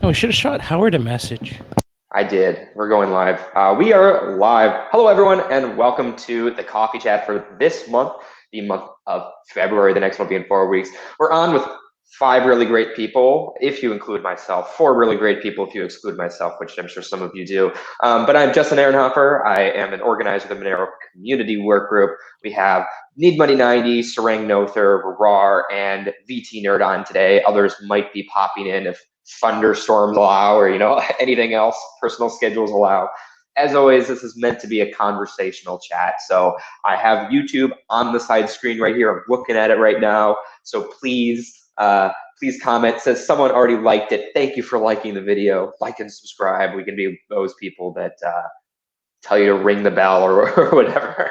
Oh, we should have shot Howard a message. I did. We're going live. We are live. Hello, everyone, and welcome to the coffee chat for this month, the month of February. The next one will be in 4 weeks. We're on with 5 really great people, if you include myself. 4 really great people, if you exclude myself, which I'm sure some of you do. But I'm Justin Ehrenhofer. I am an organizer of the Monero Community Work Group. We have Need Money 90, Sarang Noether, Revoir, and VT Nerd on today. Others might be popping in if thunderstorms allow, or anything else personal schedules allow. As always, this is meant to be a conversational chat, so I have YouTube on the side screen right here. I'm looking at it right now, so please comment. It says someone already liked it. Thank you for liking the video. Like and subscribe. We can be those people that tell you to ring the bell or whatever.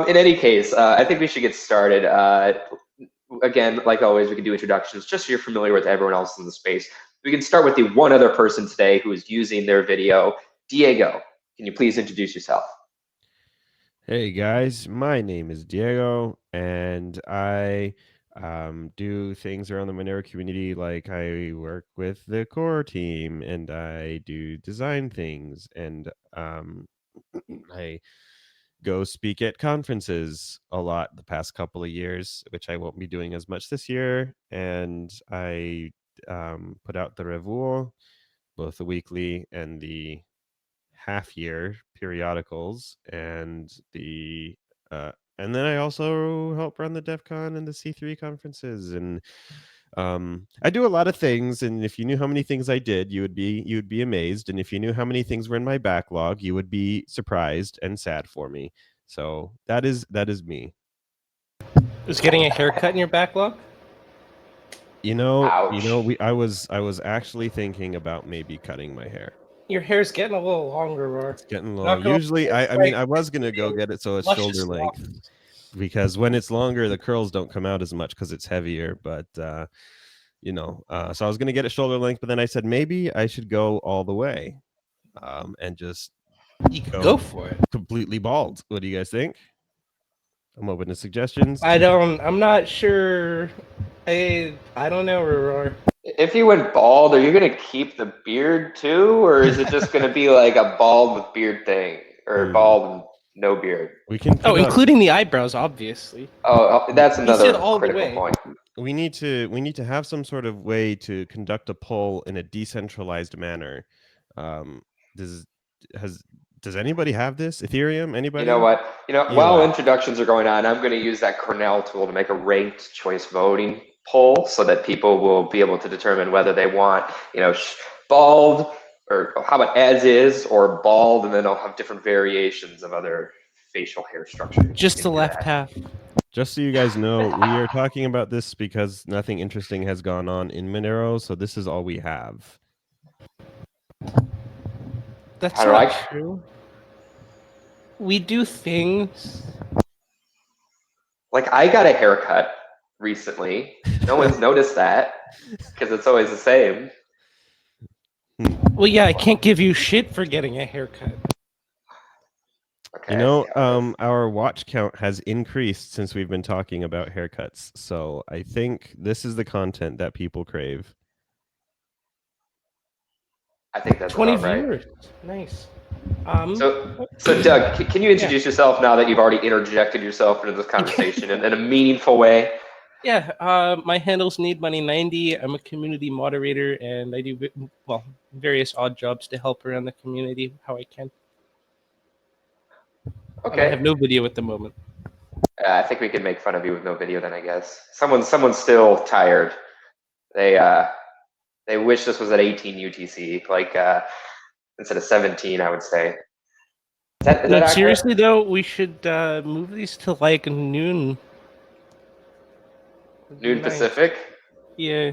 In any case, I think we should get started. Again, like always, we can do introductions just so you're familiar with everyone else in the space. We can start with the one other person today who is using their video. Diego, can you please introduce yourself? Hey guys, my name is Diego, and I do things around the Monero community, like I work with the core team, and I do design things, and I go speak at conferences a lot the past couple of years, which I won't be doing as much this year. And I put out the Revoir, both the weekly and the half-year periodicals, and and then I also help run the DEFCON and the C3 conferences, and I do a lot of things. And if you knew how many things I did, you'd be amazed. And if you knew how many things were in my backlog, you would be surprised and sad for me. So that is me. Was getting a haircut in your backlog? Ouch. I was actually thinking about maybe cutting my hair. Your hair's getting a little longer, Roar. It's getting long. Usually, I mean, I was gonna go get it so it's shoulder length, because when it's longer, the curls don't come out as much because it's heavier. But so I was gonna get it shoulder length, but then I said maybe I should go all the way, and just You could go for it. completely bald. What do you guys think? I'm open to suggestions. I'm not sure. I don't know, Roar. If you went bald, are you going to keep the beard too? Or is it just going to be like a bald with beard thing? Or bald and no beard? We can. Including the eyebrows, obviously. Oh, that's another all the critical way. point. We need to have some sort of way to conduct a poll in a decentralized manner. Does anybody have this? Ethereum? Anybody? You know what? While introductions are going on, I'm going to use that Cornell tool to make a ranked choice voting poll so that people will be able to determine whether they want, bald, or how about as is, or bald, and then I'll have different variations of other facial hair structure. Just the left half. Just so you guys know, we are talking about this because nothing interesting has gone on in Monero, so this is all we have. That's not true. We do things. Like, I got a haircut recently. No one's noticed that because it's always the same. Well, yeah, I can't give you shit for getting a haircut. Okay, our watch count has increased since we've been talking about haircuts, so I think this is the content that people crave. I think that's 20 about right. viewers. Nice. So Doug, can you introduce yourself now that you've already interjected yourself into this conversation in a meaningful way? Yeah, my handle's NeedMoney90. I'm a community moderator, and I do various odd jobs to help around the community how I can. Okay. And I have no video at the moment. I think we can make fun of you with no video then, I guess. Someone's still tired. They wish this was at 18 UTC, like instead of 17, I would say. Is that seriously though, we should move these to like noon. Noon Pacific? Yeah,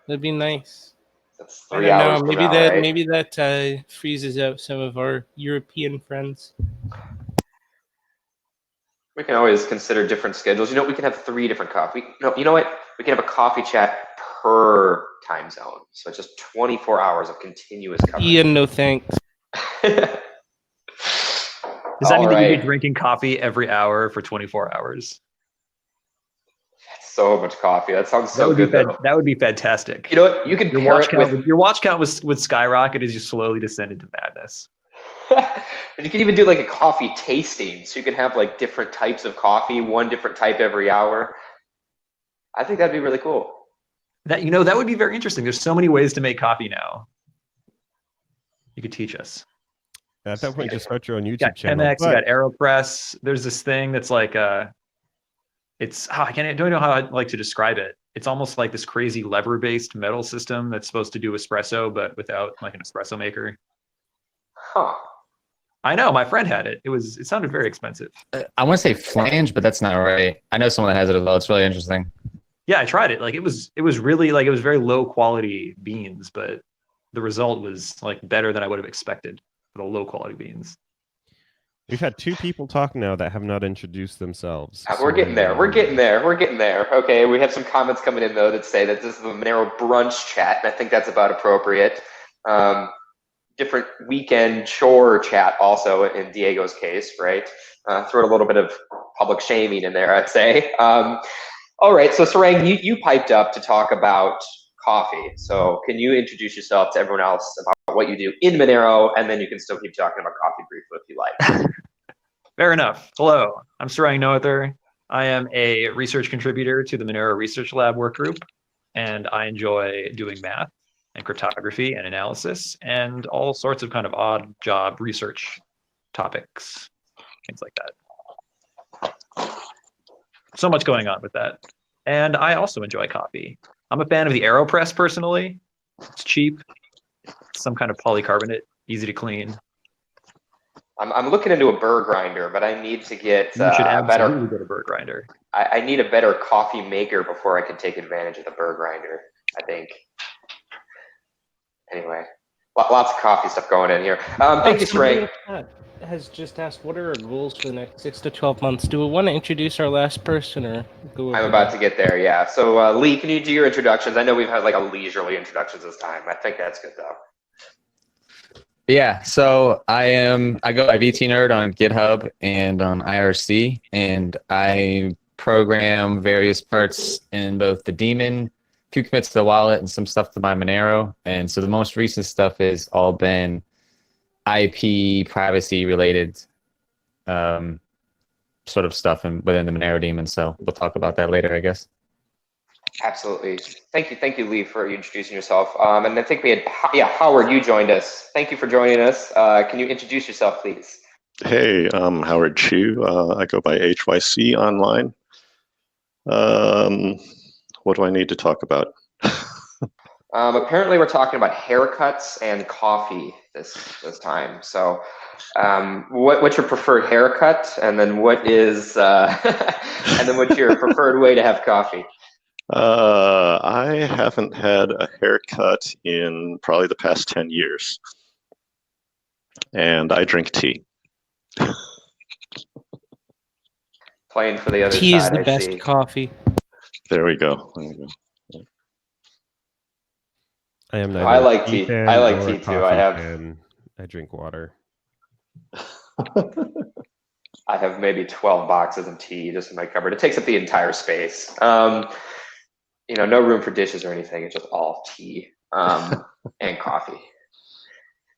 that'd be nice. That's 3 hours. Maybe now, that right? maybe that freezes out some of our European friends. We can always consider different schedules. We can have 3 different coffee. No, you know what? We can have a coffee chat per time zone. So it's just 24 hours of continuous coverage. Ian, no thanks. Does that mean that you'd be drinking coffee every hour for 24 hours? So much coffee. That sounds so good, though. That would be fantastic. You know what? You could Your pair watch it count with... your watch count would skyrocket as you slowly descend into madness. And you can even do like a coffee tasting. So you can have like different types of coffee, one different type every hour. I think that'd be really cool. That that would be very interesting. There's so many ways to make coffee now. You could teach us. At that point, just start your own You got YouTube channel. Chemex, you got AeroPress. There's this thing that's like it's I don't know how I'd like to describe it. It's almost like this crazy lever-based metal system that's supposed to do espresso, but without like an espresso maker. Huh. I know, my friend had it. It sounded very expensive. I want to say flange, but that's not right. I know someone that has it as well. It's really interesting. Yeah, I tried it. Like it was really like it was very low quality beans, but the result was like better than I would have expected for the low quality beans. We've had 2 people talk now that have not introduced themselves. We're getting there. We're getting there. We're getting there. Okay, we have some comments coming in, though, that say that this is the Monero brunch chat, and I think that's about appropriate. Different weekend chore chat also in Diego's case, right? Throw a little bit of public shaming in there, I'd say. All right, so Sarang, you piped up to talk about coffee. So can you introduce yourself to everyone else about what you do in Monero, and then you can still keep talking about coffee briefly if you like. Fair enough. Hello, I'm Sarang Noether. I am a research contributor to the Monero Research Lab workgroup, and I enjoy doing math and cryptography and analysis and all sorts of kind of odd job research topics, things like that. So much going on with that. And I also enjoy coffee. I'm a fan of the AeroPress personally. It's cheap. It's some kind of polycarbonate, easy to clean. I'm looking into a burr grinder, but I need to get You should a better. absolutely get a burr grinder. I need a better coffee maker before I can take advantage of the burr grinder, I think. Anyway, lots of coffee stuff going in here. Thank you, Sarang. Has just asked, what are our goals for the next 6 to 12 months? Do we want to introduce our last person or go? I'm about to get there, yeah. So Lee, can you do your introductions? I know we've had like a leisurely introductions this time. I think that's good though. Yeah, so I go by VT Nerd on GitHub and on IRC, and I program various parts in both the daemon, a few commits to the wallet, and some stuff to my Monero. And so the most recent stuff has all been IP privacy related sort of stuff within the Monero daemon. So we'll talk about that later, I guess. Absolutely. Thank you, Lee, for introducing yourself. And I think we had, Howard, you joined us. Thank you for joining us. Can you introduce yourself, please? Hey, I'm Howard Chu. I go by HYC online. What do I need to talk about? Apparently, we're talking about haircuts and coffee this time. So, what's your preferred haircut, and then what's your preferred way to have coffee? I haven't had a haircut in probably the past 10 years, and I drink tea. Playing for the other Tea is side, the I best see. coffee. There we go. There we go. I am. I like tea. fan I like nor tea too. coffee I drink water. I have maybe 12 boxes of tea just in my cupboard. It takes up the entire space. No room for dishes or anything. It's just all tea and coffee.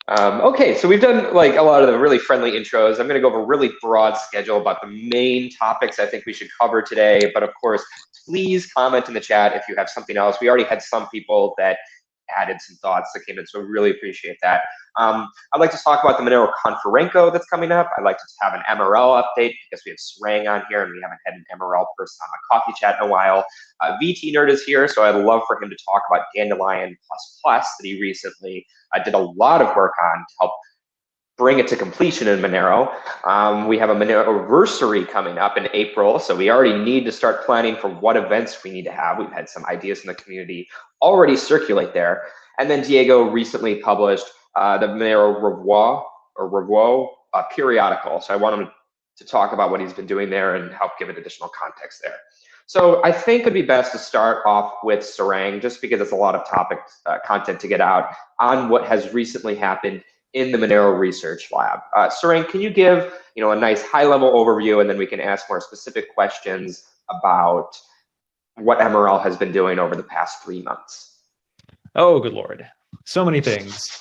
Okay, so we've done like a lot of the really friendly intros. I'm going to go over a really broad schedule about the main topics I think we should cover today. But of course, please comment in the chat if you have something else. We already had some people that added some thoughts that came in, so really appreciate that. I'd like to talk about the Monero Conferenco that's coming up. I'd like to have an MRL update because we have Sarang on here and we haven't had an MRL person on the coffee chat in a while. VT Nerd is here, so I'd love for him to talk about Dandelion++ that he recently did a lot of work on to help bring it to completion in Monero. We have a Monero bursary coming up in April, so we already need to start planning for what events we need to have. We've had some ideas in the community already circulate there. And then Diego recently published the Monero Revoir periodical. So I want him to talk about what he's been doing there and help give it additional context there. So I think it'd be best to start off with Sarang, just because it's a lot of content to get out on what has recently happened in the Monero Research Lab. Sarang, can you give a nice high-level overview, and then we can ask more specific questions about what MRL has been doing over the past 3 months. Oh, good Lord. So many things.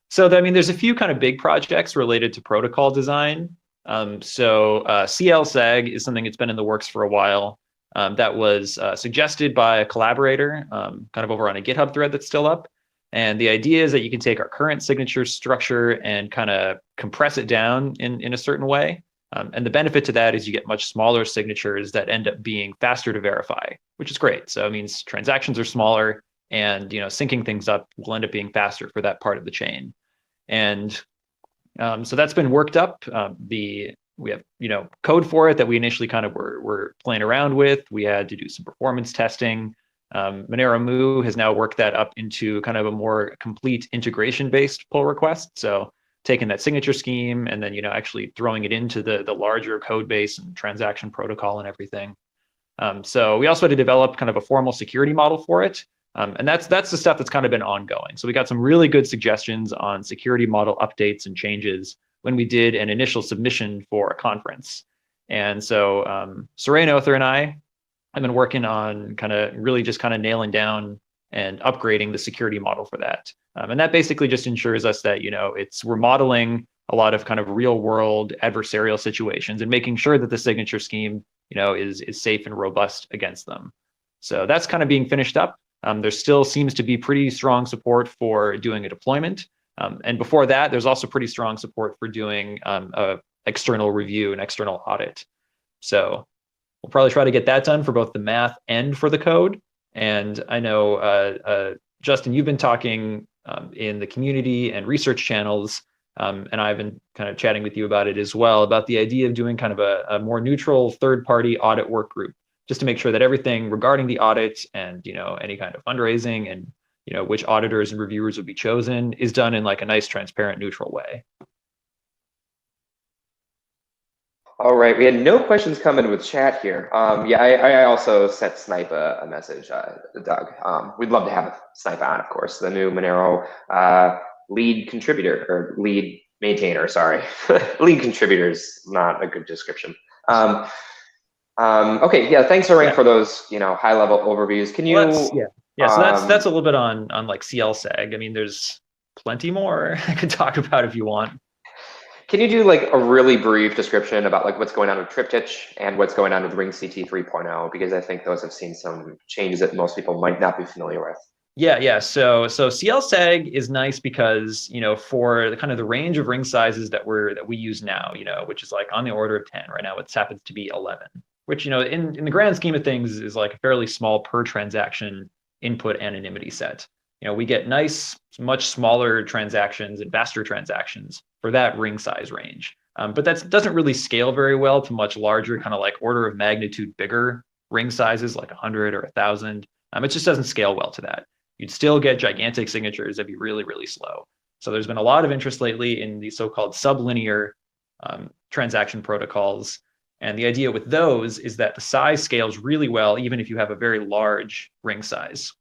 So, I mean, there's a few kind of big projects related to protocol design. CLSAG is something that's been in the works for a while. That was suggested by a collaborator, kind of over on a GitHub thread that's still up. And the idea is that you can take our current signature structure and kind of compress it down in a certain way. And the benefit to that is you get much smaller signatures that end up being faster to verify, which is great. So it means transactions are smaller, and syncing things up will end up being faster for that part of the chain. And so that's been worked up. We have code for it that we initially kind of were playing around with. We had to do some performance testing. Monero Mu has now worked that up into kind of a more complete integration-based pull request. So taking that signature scheme and then actually throwing it into the larger code base and transaction protocol and everything. So we also had to develop kind of a formal security model for it. And that's the stuff that's kind of been ongoing. So we got some really good suggestions on security model updates and changes when we did an initial submission for a conference. And so Saray Noether and I have been working on kind of really just kind of nailing down and upgrading the security model for that. And that basically just ensures us that, we're modeling a lot of kind of real world adversarial situations and making sure that the signature scheme, is safe and robust against them. So that's kind of being finished up. There still seems to be pretty strong support for doing a deployment. And before that, there's also pretty strong support for doing a external review and external audit. So we'll probably try to get that done for both the math and for the code. And I know, Justin, you've been talking in the community and research channels, and I've been kind of chatting with you about it as well, about the idea of doing kind of a more neutral third-party audit work group, just to make sure that everything regarding the audit and any kind of fundraising and which auditors and reviewers would be chosen is done in like a nice, transparent, neutral way. All right, we had no questions coming with chat here. Yeah, I also sent Snipe a message, Doug. We'd love to have Snipe on, of course, the new Monero lead contributor, or lead maintainer, sorry. Lead contributor is not a good description. Okay, yeah, thanks, Lorraine, for those high-level overviews. Can you? So that's a little bit on like CLSAG. I mean, there's plenty more I could talk about if you want. Can you do like a really brief description about like what's going on with Triptych and what's going on with Ring CT 3.0? Because I think those have seen some changes that most people might not be familiar with. Yeah. So CLSAG is nice because for the kind of the range of ring sizes that we use now, which is like on the order of 10 right now. It happens to be 11, which in the grand scheme of things is like a fairly small per transaction input anonymity set. We get nice, much smaller transactions and faster transactions for that ring size range. But that doesn't really scale very well to much larger, kind of like order of magnitude bigger ring sizes, like 100 or 1,000. It just doesn't scale well to that. You'd still get gigantic signatures that'd be really, really slow. So there's been a lot of interest lately in the so-called sublinear transaction protocols. And the idea with those is that the size scales really well, even if you have a very large ring size.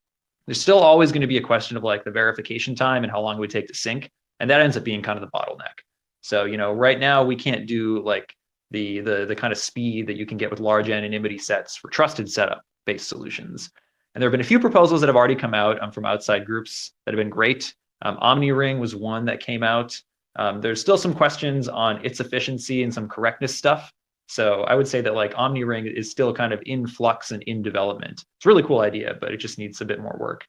There's still always going to be a question of like the verification time and how long it would take to sync. And that ends up being kind of the bottleneck. So, right now we can't do like the kind of speed that you can get with large anonymity sets for trusted setup based solutions. And there have been a few proposals that have already come out from outside groups that have been great. OmniRing was one that came out. There's still some questions on its efficiency and some correctness stuff. So I would say that like OmniRing is still kind of in flux and in development. It's a really cool idea, but it just needs a bit more work.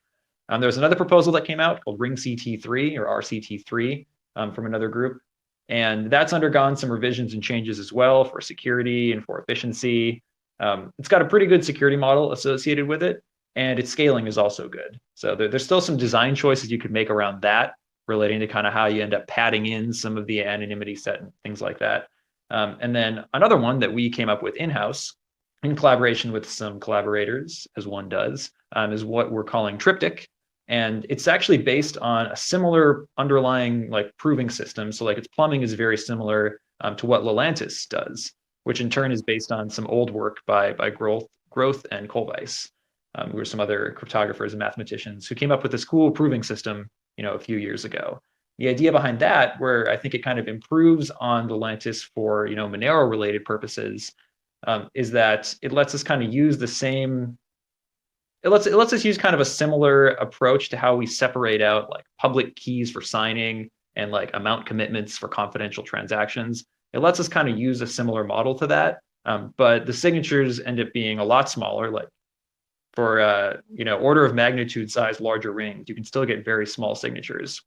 There's another proposal that came out called Ring CT3 or RCT3 from another group. And that's undergone some revisions and changes as well for security and for efficiency. It's got a pretty good security model associated with it, and its scaling is also good. So there's still some design choices you could make around that relating to kind of how you end up padding in some of the anonymity set and things like that. And then another one that we came up with in-house in collaboration with some collaborators, as one does, is what we're calling Triptych. And it's actually based on a similar underlying like proving system. So like its plumbing is very similar to what Lelantis does, which in turn is based on some old work by Groth and Kohlweiss, who were some other cryptographers and mathematicians who came up with this cool proving system, a few years ago. The idea behind that, where I think it kind of improves on Lelantis for Monero related purposes, is that it lets us kind of use the same. It lets us use kind of a similar approach to how we separate out like public keys for signing and like amount commitments for confidential transactions. It lets us kind of use a similar model to that, but the signatures end up being a lot smaller. Like for order of magnitude size larger rings, you can still get very small signatures,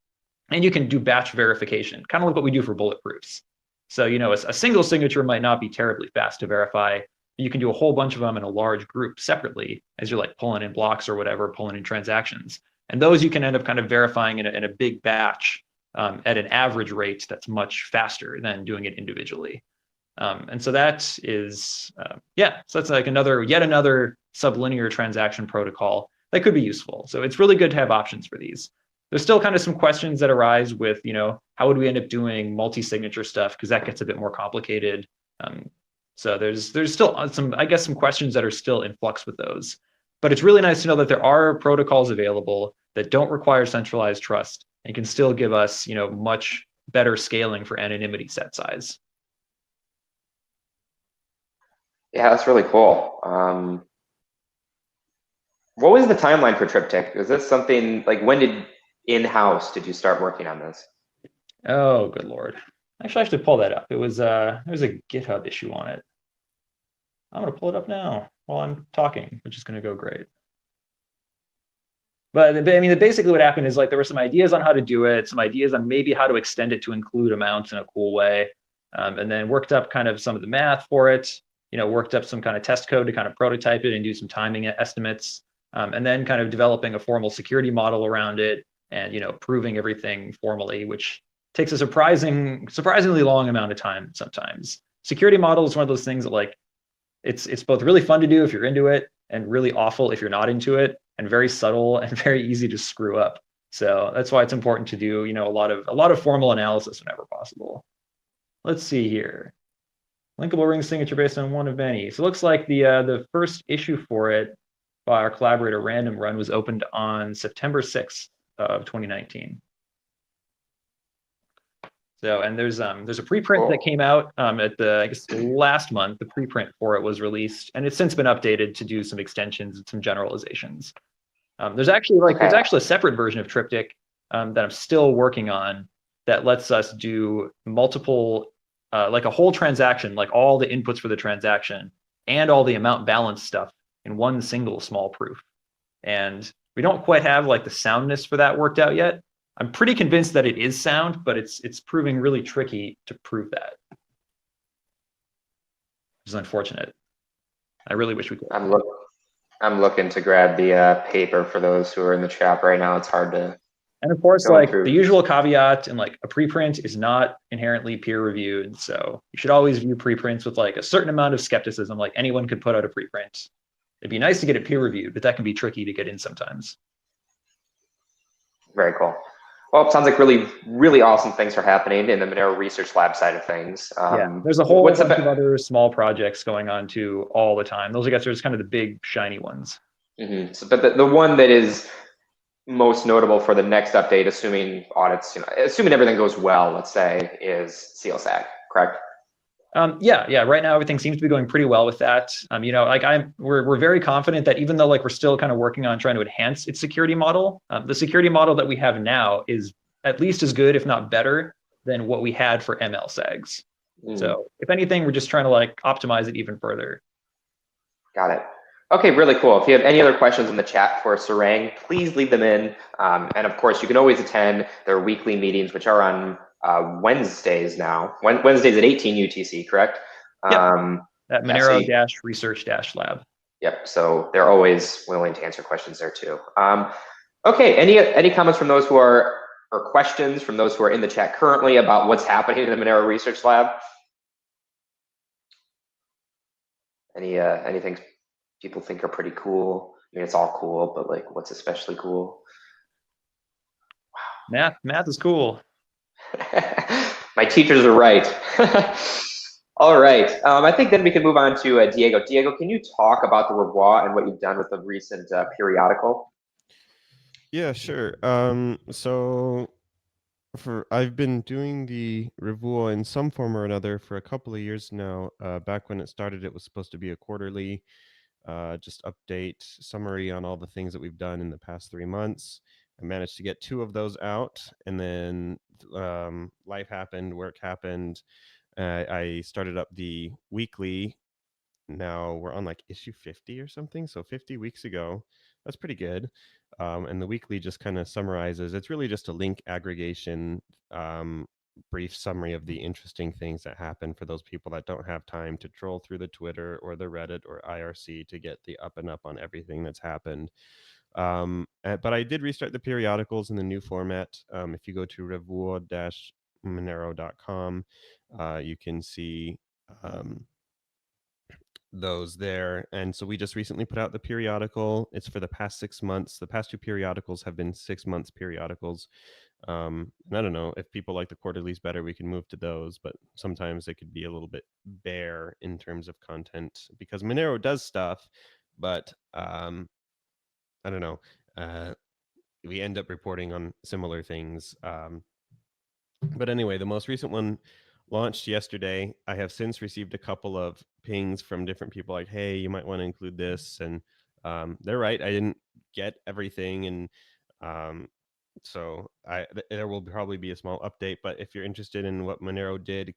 and you can do batch verification, kind of like what we do for bulletproofs. So a single signature might not be terribly fast to verify. You can do a whole bunch of them in a large group separately as you're like pulling in blocks or whatever, pulling in transactions. And those you can end up kind of verifying in a big batch at an average rate that's much faster than doing it individually. And so that is, so that's like yet another sublinear transaction protocol that could be useful. So it's really good to have options for these. There's still kind of some questions that arise with, how would we end up doing multi-signature stuff? Because that gets a bit more complicated. So there's still some questions that are still in flux with those. But it's really nice to know that there are protocols available that don't require centralized trust and can still give us, much better scaling for anonymity set size. Yeah, that's really cool. What was the timeline for Triptych? Is this something like when in-house did you start working on this? Oh, good Lord. Actually, I should pull that up. It was there's a GitHub issue on it. I'm going to pull it up now while I'm talking, which is going to go great. But I mean, basically what happened is like there were some ideas on how to do it, some ideas on maybe how to extend it to include amounts in a cool way, and then worked up kind of some of the math for it, worked up some kind of test code to kind of prototype it and do some timing estimates, and then kind of developing a formal security model around it and, proving everything formally, which takes a surprisingly long amount of time sometimes. Security model is one of those things that like, it's both really fun to do if you're into it and really awful if you're not into it, and very subtle and very easy to screw up. So that's why it's important to do, a lot of formal analysis whenever possible. Let's see here. Linkable ring signature based on one of many. So it looks like the first issue for it by our collaborator Random Run was opened on September 6th of 2019. So, and there's a preprint that came out last month. The preprint for it was released, and it's since been updated to do some extensions and some generalizations. There's actually a separate version of Triptych that I'm still working on that lets us do multiple, like a whole transaction, like all the inputs for the transaction and all the amount balance stuff in one single small proof. And we don't quite have like the soundness for that worked out yet. I'm pretty convinced that it is sound, but it's proving really tricky to prove that, which is unfortunate. I really wish we could. I'm looking to grab the paper for those who are in the chat right now. It's hard to. And of course, like the usual caveat, and like a preprint is not inherently peer reviewed, so you should always view preprints with like a certain amount of skepticism. Like anyone could put out a preprint. It'd be nice to get it peer reviewed, but that can be tricky to get in sometimes. Very cool. Well, it sounds like really, really awesome things are happening in the Monero Research Lab side of things. There's a whole bunch of other small projects going on too all the time. Those, I guess, are just kind of the big shiny ones. Mm-hmm. So, but the one that is most notable for the next update, assuming audits, assuming everything goes well, let's say, is CLSAG, correct? Yeah. Right now, everything seems to be going pretty well with that. We're very confident that even though like we're still kind of working on trying to enhance its security model, the security model that we have now is at least as good, if not better, than what we had for ML SAGs. So if anything, we're just trying to like optimize it even further. Got it. Okay, really cool. If you have any other questions in the chat for Sarang, please leave them in. And of course, you can always attend their weekly meetings, which are on Wednesdays now. Wednesdays at 18 UTC, correct? Yep. At Monero-Research-Lab. Yep. So they're always willing to answer questions there too. Okay. Any comments from those who are, or questions from those who are in the chat currently about what's happening in the Monero Research Lab? Anything people think are pretty cool? I mean, it's all cool, but like, what's especially cool? Wow. Math is cool. My teachers are right. All right. I think then we can move on to Diego. Diego, can you talk about the Revoir and what you've done with the recent periodical? Yeah, sure. So I've been doing the Revoir in some form or another for a couple of years now. Back when it started, it was supposed to be a quarterly just update summary on all the things that we've done in the past 3 months. I managed to get 2 of those out, and then life happened, work happened. I started up the weekly. Now we're on like issue 50 or something, so 50 weeks ago. That's pretty good. And the weekly just kind of summarizes. It's really just a link aggregation, brief summary of the interesting things that happen for those people that don't have time to troll through the Twitter or the Reddit or IRC to get the up and up on everything that's happened. But I did restart the periodicals in the new format. If you go to revoir-monero.com, you can see those there. And so we just recently put out the periodical. It's for the past 6 months. The past 2 periodicals have been 6 months periodicals. And I don't know if people like the quarterlies better, we can move to those, but sometimes it could be a little bit bare in terms of content because Monero does stuff, but I don't know. We end up reporting on similar things. But anyway, the most recent one launched yesterday. I have since received a couple of pings from different people like, hey, you might want to include this. And they're right. I didn't get everything. And so there will probably be a small update. But if you're interested in what Monero did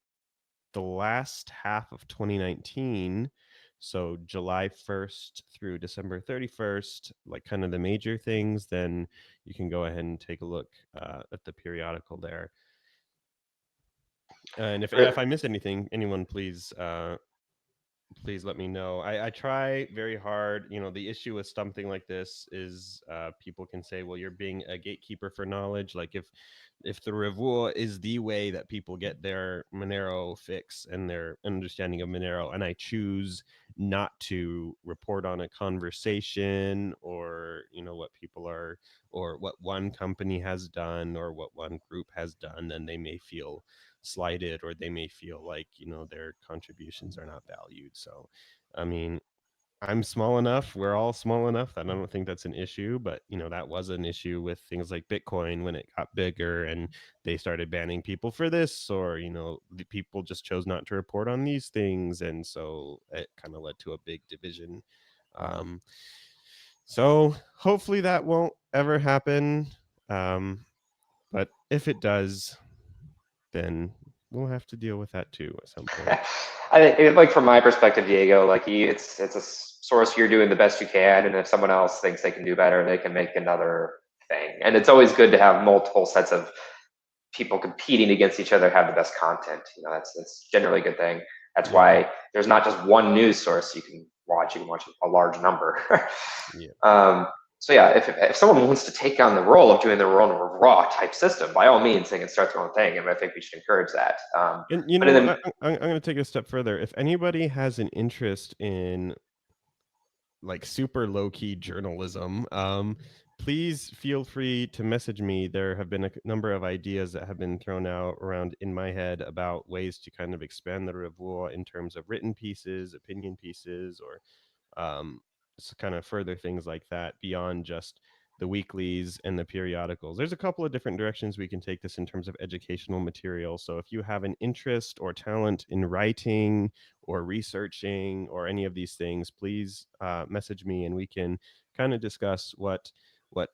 the last half of 2019, so July 1st through December 31st, like kind of the major things, then you can go ahead and take a look at the periodical there. And if I miss anything, anyone please let me know. I try very hard. You know, the issue with something like this is people can say, well, you're being a gatekeeper for knowledge. Like if the Revoir is the way that people get their Monero fix and their understanding of Monero, and I choose not to report on a conversation or, you know, what people are, or what one company has done or what one group has done, then they may feel slighted or they may feel like, you know, their contributions are not valued. So, I mean, I'm small enough, we're all small enough that I don't think that's an issue, but you know, that was an issue with things like Bitcoin when it got bigger and they started banning people for this, or you know, the people just chose not to report on these things, and so it kind of led to a big division. So hopefully that won't ever happen, but if it does, then we'll have to deal with that too at some point. I think, like from my perspective, Diego, like it's a source, you're doing the best you can, and if someone else thinks they can do better, they can make another thing. And it's always good to have multiple sets of people competing against each other have the best content. You know, that's generally a good thing. That's why there's not just one news source you can watch a large number. So yeah, if someone wants to take on the role of doing their own raw type system, by all means, they can start their own thing, and I think we should encourage that. And you know, I'm going to take it a step further. If anybody has an interest in like super low key journalism, please feel free to message me. There have been a number of ideas that have been thrown out around in my head about ways to kind of expand the Revoir in terms of written pieces, opinion pieces, or kind of further things like that beyond just the weeklies and the periodicals. There's a couple of different directions we can take this in terms of educational material. So if you have an interest or talent in writing or researching or any of these things, please message me and we can kind of discuss what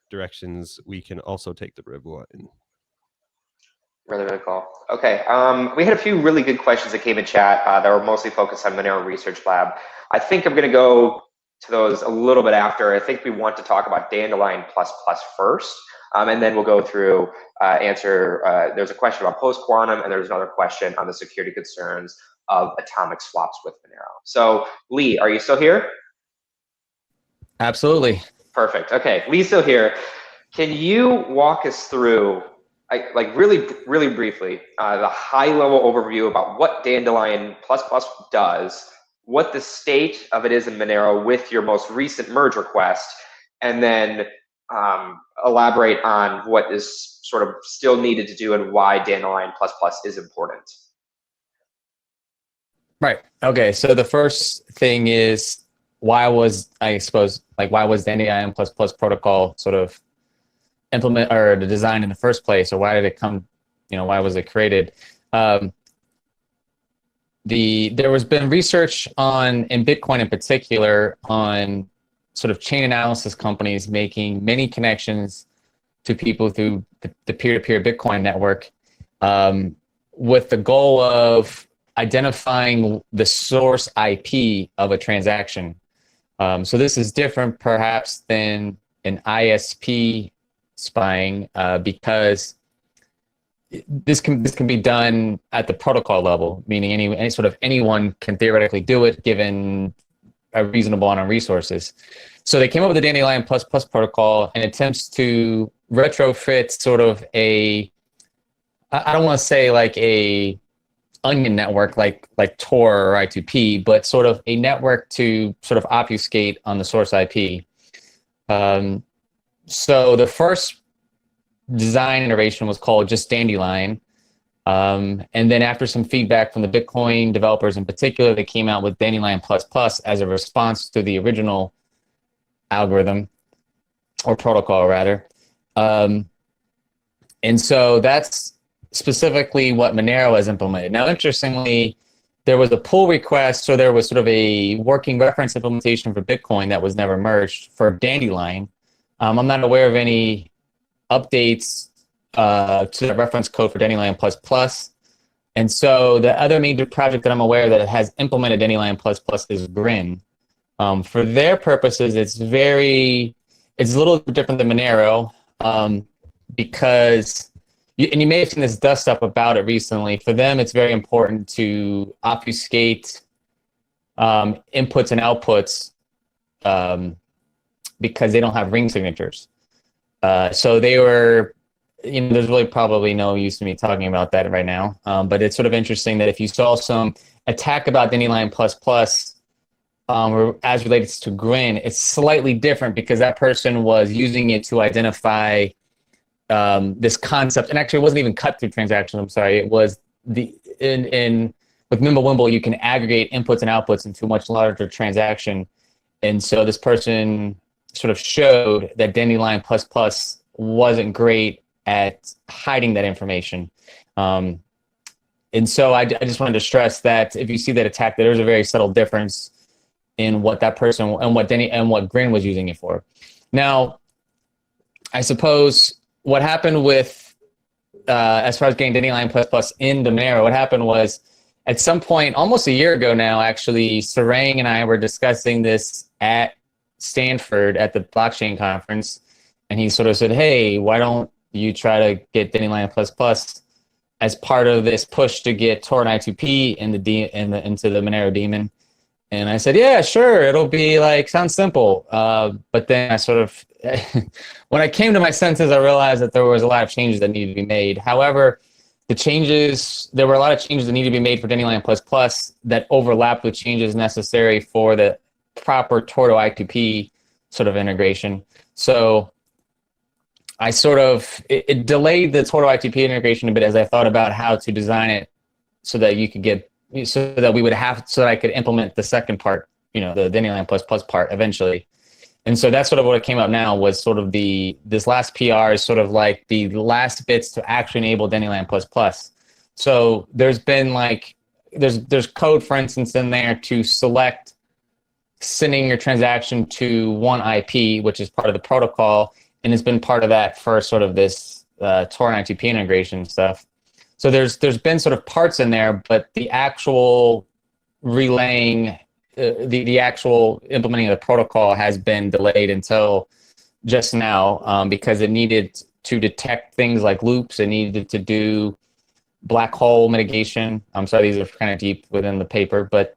directions we can also take the Revoir in. Really cool. Okay, we had a few really good questions that came in chat that were mostly focused on Monero Research Lab. I think I'm going to go to those a little bit after. I think we want to talk about Dandelion++ first, and then we'll go through answer. There's a question about post-quantum, and there's another question on the security concerns of atomic swaps with Monero. So Lee, are you still here? Absolutely. Perfect. Okay, Lee's still here. Can you walk us through, like really briefly, the high-level overview about what Dandelion++ does, what the state of it is in Monero with your most recent merge request, and then elaborate on what is sort of still needed to do and why Dandelion++ is important. Right. Okay. So the first thing is why was Dandelion++ protocol sort of implement or the design in the first place, or why did it come why was it created? There was been research in Bitcoin in particular on sort of chain analysis companies making many connections to people through the peer-to-peer Bitcoin network, with the goal of identifying the source IP of a transaction. So this is different perhaps than an ISP spying, because this can be done at the protocol level, meaning anyone can theoretically do it given a reasonable amount of resources. So they came up with the Dandelion Plus Plus protocol and attempts to retrofit sort of I don't want to say like a onion network like Tor or I2P, but sort of a network to sort of obfuscate on the source IP. So the first design iteration was called just Dandelion. And then after some feedback from the Bitcoin developers in particular, they came out with Dandelion Plus Plus as a response to the original algorithm, or protocol rather. And so that's specifically what Monero has implemented. Now, interestingly, there was a pull request, so there was sort of a working reference implementation for Bitcoin that was never merged for Dandelion. I'm not aware of any updates to the reference code for Dandelion Plus Plus. And so the other major project that I'm aware that has implemented Dandelion Plus Plus is Grin. For their purposes, it's a little different than Monero, because you may have seen this dust up about it recently. For them, it's very important to obfuscate inputs and outputs because they don't have ring signatures. So they were, there's really probably no use to me talking about that right now. But it's sort of interesting that if you saw some attack about Dandelion Plus Plus as related to Grin, it's slightly different because that person was using it to identify this concept, and actually it wasn't even cut through transactions. I'm sorry, it was with Mimblewimble you can aggregate inputs and outputs into a much larger transaction, and so this person sort of showed that Dandelion Plus Plus wasn't great at hiding that information. And so I just wanted to stress that if you see that attack, that there's a very subtle difference in what that person and what Grin was using it for. Now, I suppose what happened with, as far as getting Dandelion Plus Plus into Monero, what happened was at some point, almost a year ago now, actually, Sarang and I were discussing this at Stanford at the blockchain conference, and he sort of said, "Hey, why don't you try to get Dandelion Plus Plus as part of this push to get Tor and I2P into the Monero daemon?" And I said, "Yeah, sure. It'll be sounds simple." But then I sort of, when I came to my senses, I realized that there was a lot of changes that needed to be made. However, there were a lot of changes that needed to be made for Dandelion Plus Plus that overlapped with changes necessary for the proper Tor to I2P sort of integration. So I it delayed the Tor to I2P integration a bit as I thought about how to design it so that I could implement the second part, the Dandelion Plus Plus part eventually. And so that's sort of what came up now was sort of this last PR is sort of like the last bits to actually enable Dandelion Plus Plus. So there's been there's code, for instance, in there to select sending your transaction to one IP, which is part of the protocol, and it's been part of that for sort of this Tor and I2P integration stuff. So there's been sort of parts in there, but the actual relaying, the actual implementing of the protocol has been delayed until just now because it needed to detect things like loops. It needed to do black hole mitigation. I'm sorry, these are kind of deep within the paper, but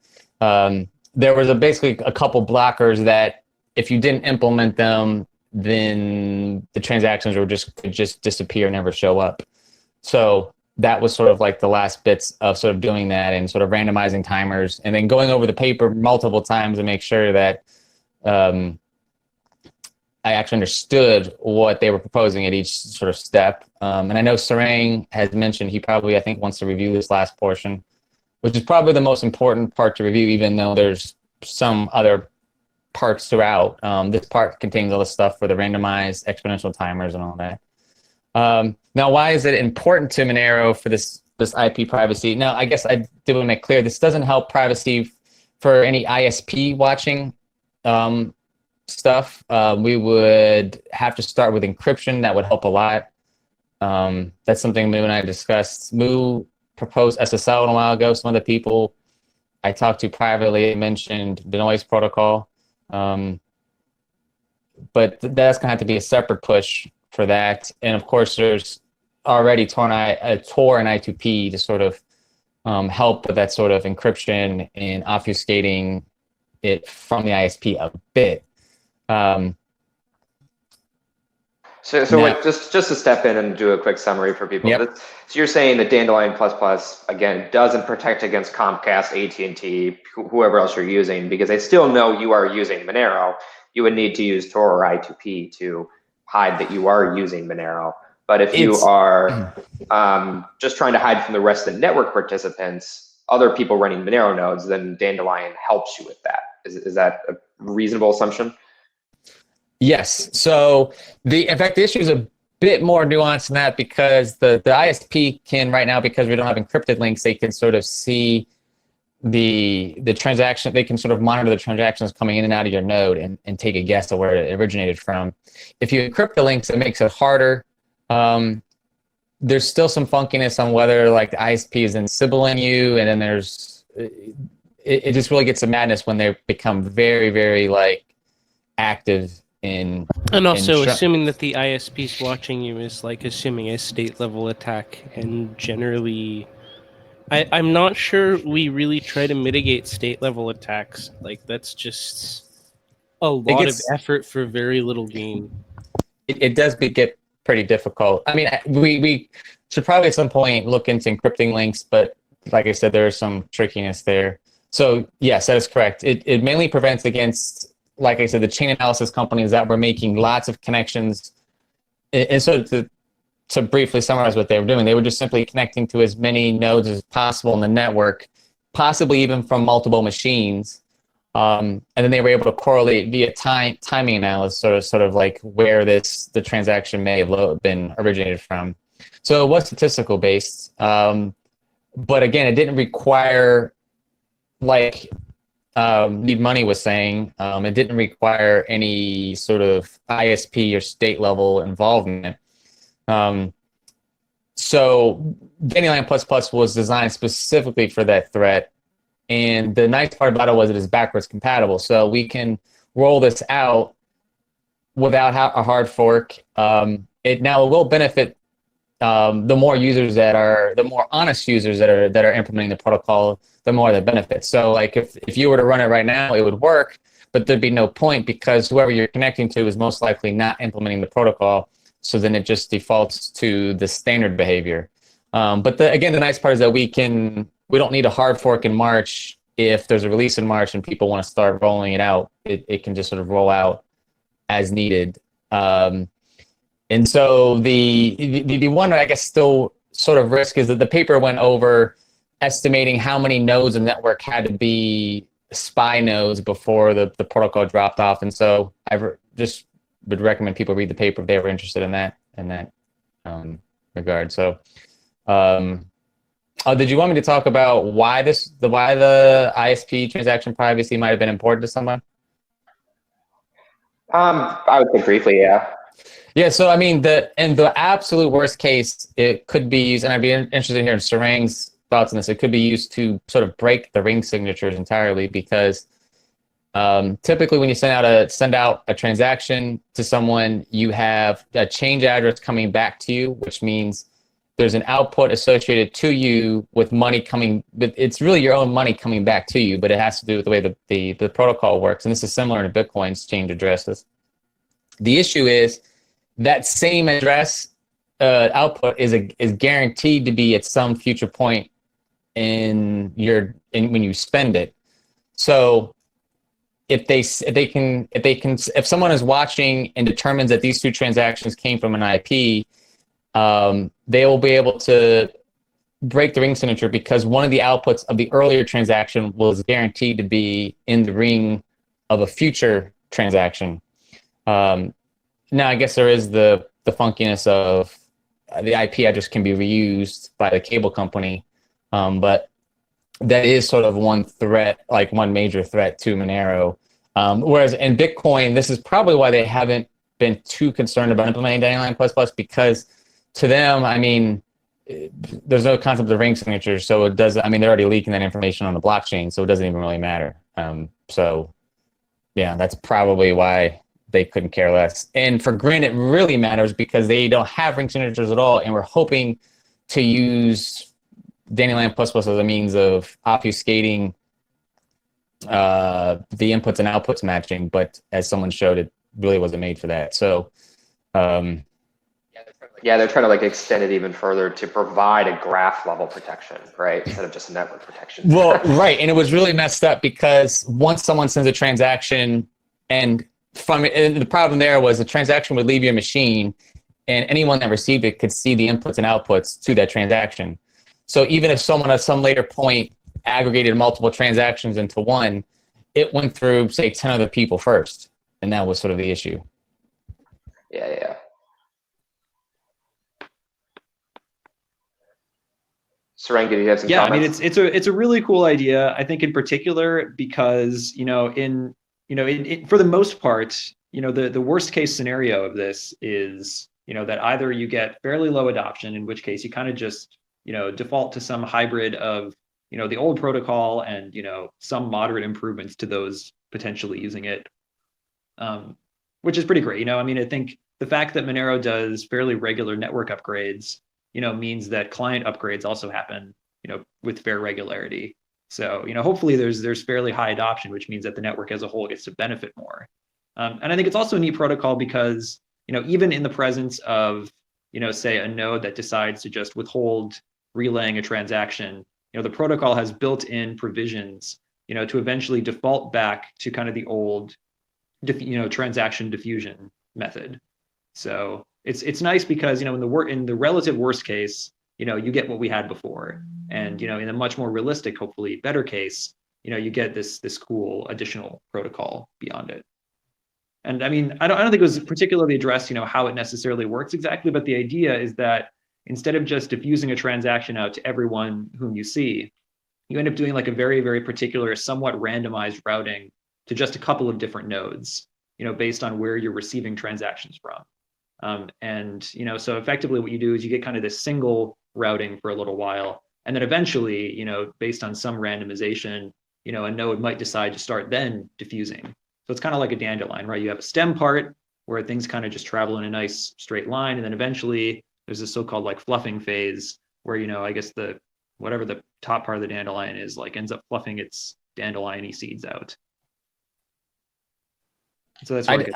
there was basically a couple blockers that if you didn't implement them, then the transactions could just disappear and never show up. So that was sort of like the last bits of sort of doing that and sort of randomizing timers and then going over the paper multiple times to make sure that I actually understood what they were proposing at each sort of step. And I know Sarang has mentioned he probably, I think, wants to review this last portion, which is probably the most important part to review, even though there's some other parts throughout. This part contains all the stuff for the randomized exponential timers and all that. Now, why is it important to Monero for this IP privacy? Now, I guess I did want to make clear this doesn't help privacy for any ISP watching stuff. We would have to start with encryption. That would help a lot. That's something Moo and I discussed. Moo proposed SSL a while ago. Some of the people I talked to privately mentioned the noise protocol. But that's going to have to be a separate push for that. And of course, there's already Tor and I2P to sort of help with that sort of encryption and obfuscating it from the ISP a bit. So just to step in and do a quick summary for people. Yep. So you're saying that Dandelion++, again, doesn't protect against Comcast, AT&T, whoever else you're using, because they still know you are using Monero. You would need to use Tor or I2P to hide that you are using Monero. But if you are just trying to hide from the rest of the network participants, other people running Monero nodes, then Dandelion helps you with that. Is that a reasonable assumption? Yes. So in fact, the issue is a bit more nuanced than that, because the ISP can right now, because we don't have encrypted links, they can sort of see the transaction. They can sort of monitor the transactions coming in and out of your node and take a guess of where it originated from. If you encrypt the links, it makes it harder. There's still some funkiness on whether like the ISP is ensibling you, and then it just really gets to madness when they become very, very like active in. And also assuming that the ISP's watching you is like assuming a state level attack, and generally I'm not sure we really try to mitigate state level attacks. Like that's just a lot of effort for very little gain. It does get pretty difficult. I mean, we should probably at some point look into encrypting links, but like I said, there is some trickiness there. So yes, that is correct. It mainly prevents against, like I said, the chain analysis companies that were making lots of connections. And so to briefly summarize what they were doing, they were just simply connecting to as many nodes as possible in the network, possibly even from multiple machines. And then they were able to correlate via timing analysis, sort of like where the transaction may have been originated from. So it was statistical based, but again, it didn't require, like Need Money was saying, it didn't require any sort of ISP or state level involvement. So Dandelion++ was designed specifically for that threat. And the nice part about it was it is backwards compatible. So we can roll this out without a hard fork. It will benefit the more honest users that are implementing the protocol, the more the benefits. So like if you were to run it right now, it would work, but there'd be no point because whoever you're connecting to is most likely not implementing the protocol. So then it just defaults to the standard behavior. But again, the nice part is that we don't need a hard fork in March. If there's a release in March and people want to start rolling it out, it can just sort of roll out as needed. And so the one I guess still sort of risk is that the paper went over estimating how many nodes in the network had to be spy nodes before the protocol dropped off. And so I just would recommend people read the paper if they were interested in that regard. So did you want me to talk about why the ISP transaction privacy might have been important to someone? I would say briefly, yeah. Yeah, so I mean, in the absolute worst case, it could be used, and I'd be interested in hearing Sarang's thoughts on this. It could be used to sort of break the ring signatures entirely, because typically when you send out a transaction to someone, you have a change address coming back to you, which means there's an output associated to you with money coming. It's really your own money coming back to you, but it has to do with the way the protocol works, and this is similar to Bitcoin's change addresses. The issue is that same address output is guaranteed to be at some future point when you spend it. So if someone is watching and determines that these two transactions came from an IP, they will be able to break the ring signature because one of the outputs of the earlier transaction was guaranteed to be in the ring of a future transaction. Now, I guess there is the funkiness of the IP address can be reused by the cable company. But that is sort of one threat, like one major threat to Monero. Whereas in Bitcoin, this is probably why they haven't been too concerned about implementing Dandelion++, because to them, I mean, there's no concept of ring signatures, so it does. I mean, they're already leaking that information on the blockchain, so it doesn't even really matter. So, yeah, that's probably why they couldn't care less. And for Grin, it really matters because they don't have ring signatures at all, and we're hoping to use Dandelion++ as a means of obfuscating the inputs and outputs matching. But as someone showed, it really wasn't made for that. So. Yeah, they're trying to like extend it even further to provide a graph level protection, right? Instead of just network protection. Well, right. And it was really messed up because once someone sends a transaction and the problem there was the transaction would leave your machine and anyone that received it could see the inputs and outputs to that transaction. So even if someone at some later point aggregated multiple transactions into one, it went through, say, 10 other people first. And that was sort of the issue. Yeah. Serengi, do you have some comments? I mean, it's a really cool idea. I think in particular because for the most part, the worst case scenario of this is that either you get fairly low adoption, in which case you kind of just default to some hybrid of the old protocol and some moderate improvements to those potentially using it, which is pretty great. I mean, I think the fact that Monero does fairly regular network upgrades means that client upgrades also happen, with fair regularity. So, hopefully there's fairly high adoption, which means that the network as a whole gets to benefit more. And I think it's also a neat protocol because, even in the presence of, say a node that decides to just withhold relaying a transaction, the protocol has built-in provisions, to eventually default back to kind of the old, transaction diffusion method. So it's nice because in the relative worst case, you get what we had before, and in a much more realistic, hopefully better case, you get this cool additional protocol beyond it. And I mean, I don't think it was particularly addressed, how it necessarily works exactly, but the idea is that instead of just diffusing a transaction out to everyone whom you see, you end up doing like a very, very particular, somewhat randomized routing to just a couple of different nodes, based on where you're receiving transactions from. And so effectively what you do is you get kind of this single routing for a little while, and then eventually, based on some randomization, a node might decide to start then diffusing. So it's kind of like a dandelion, right? You have a stem part where things kind of just travel in a nice straight line, and then eventually there's this so-called like fluffing phase where I guess whatever the top part of the dandelion is like ends up fluffing its dandelion-y seeds out. So that's what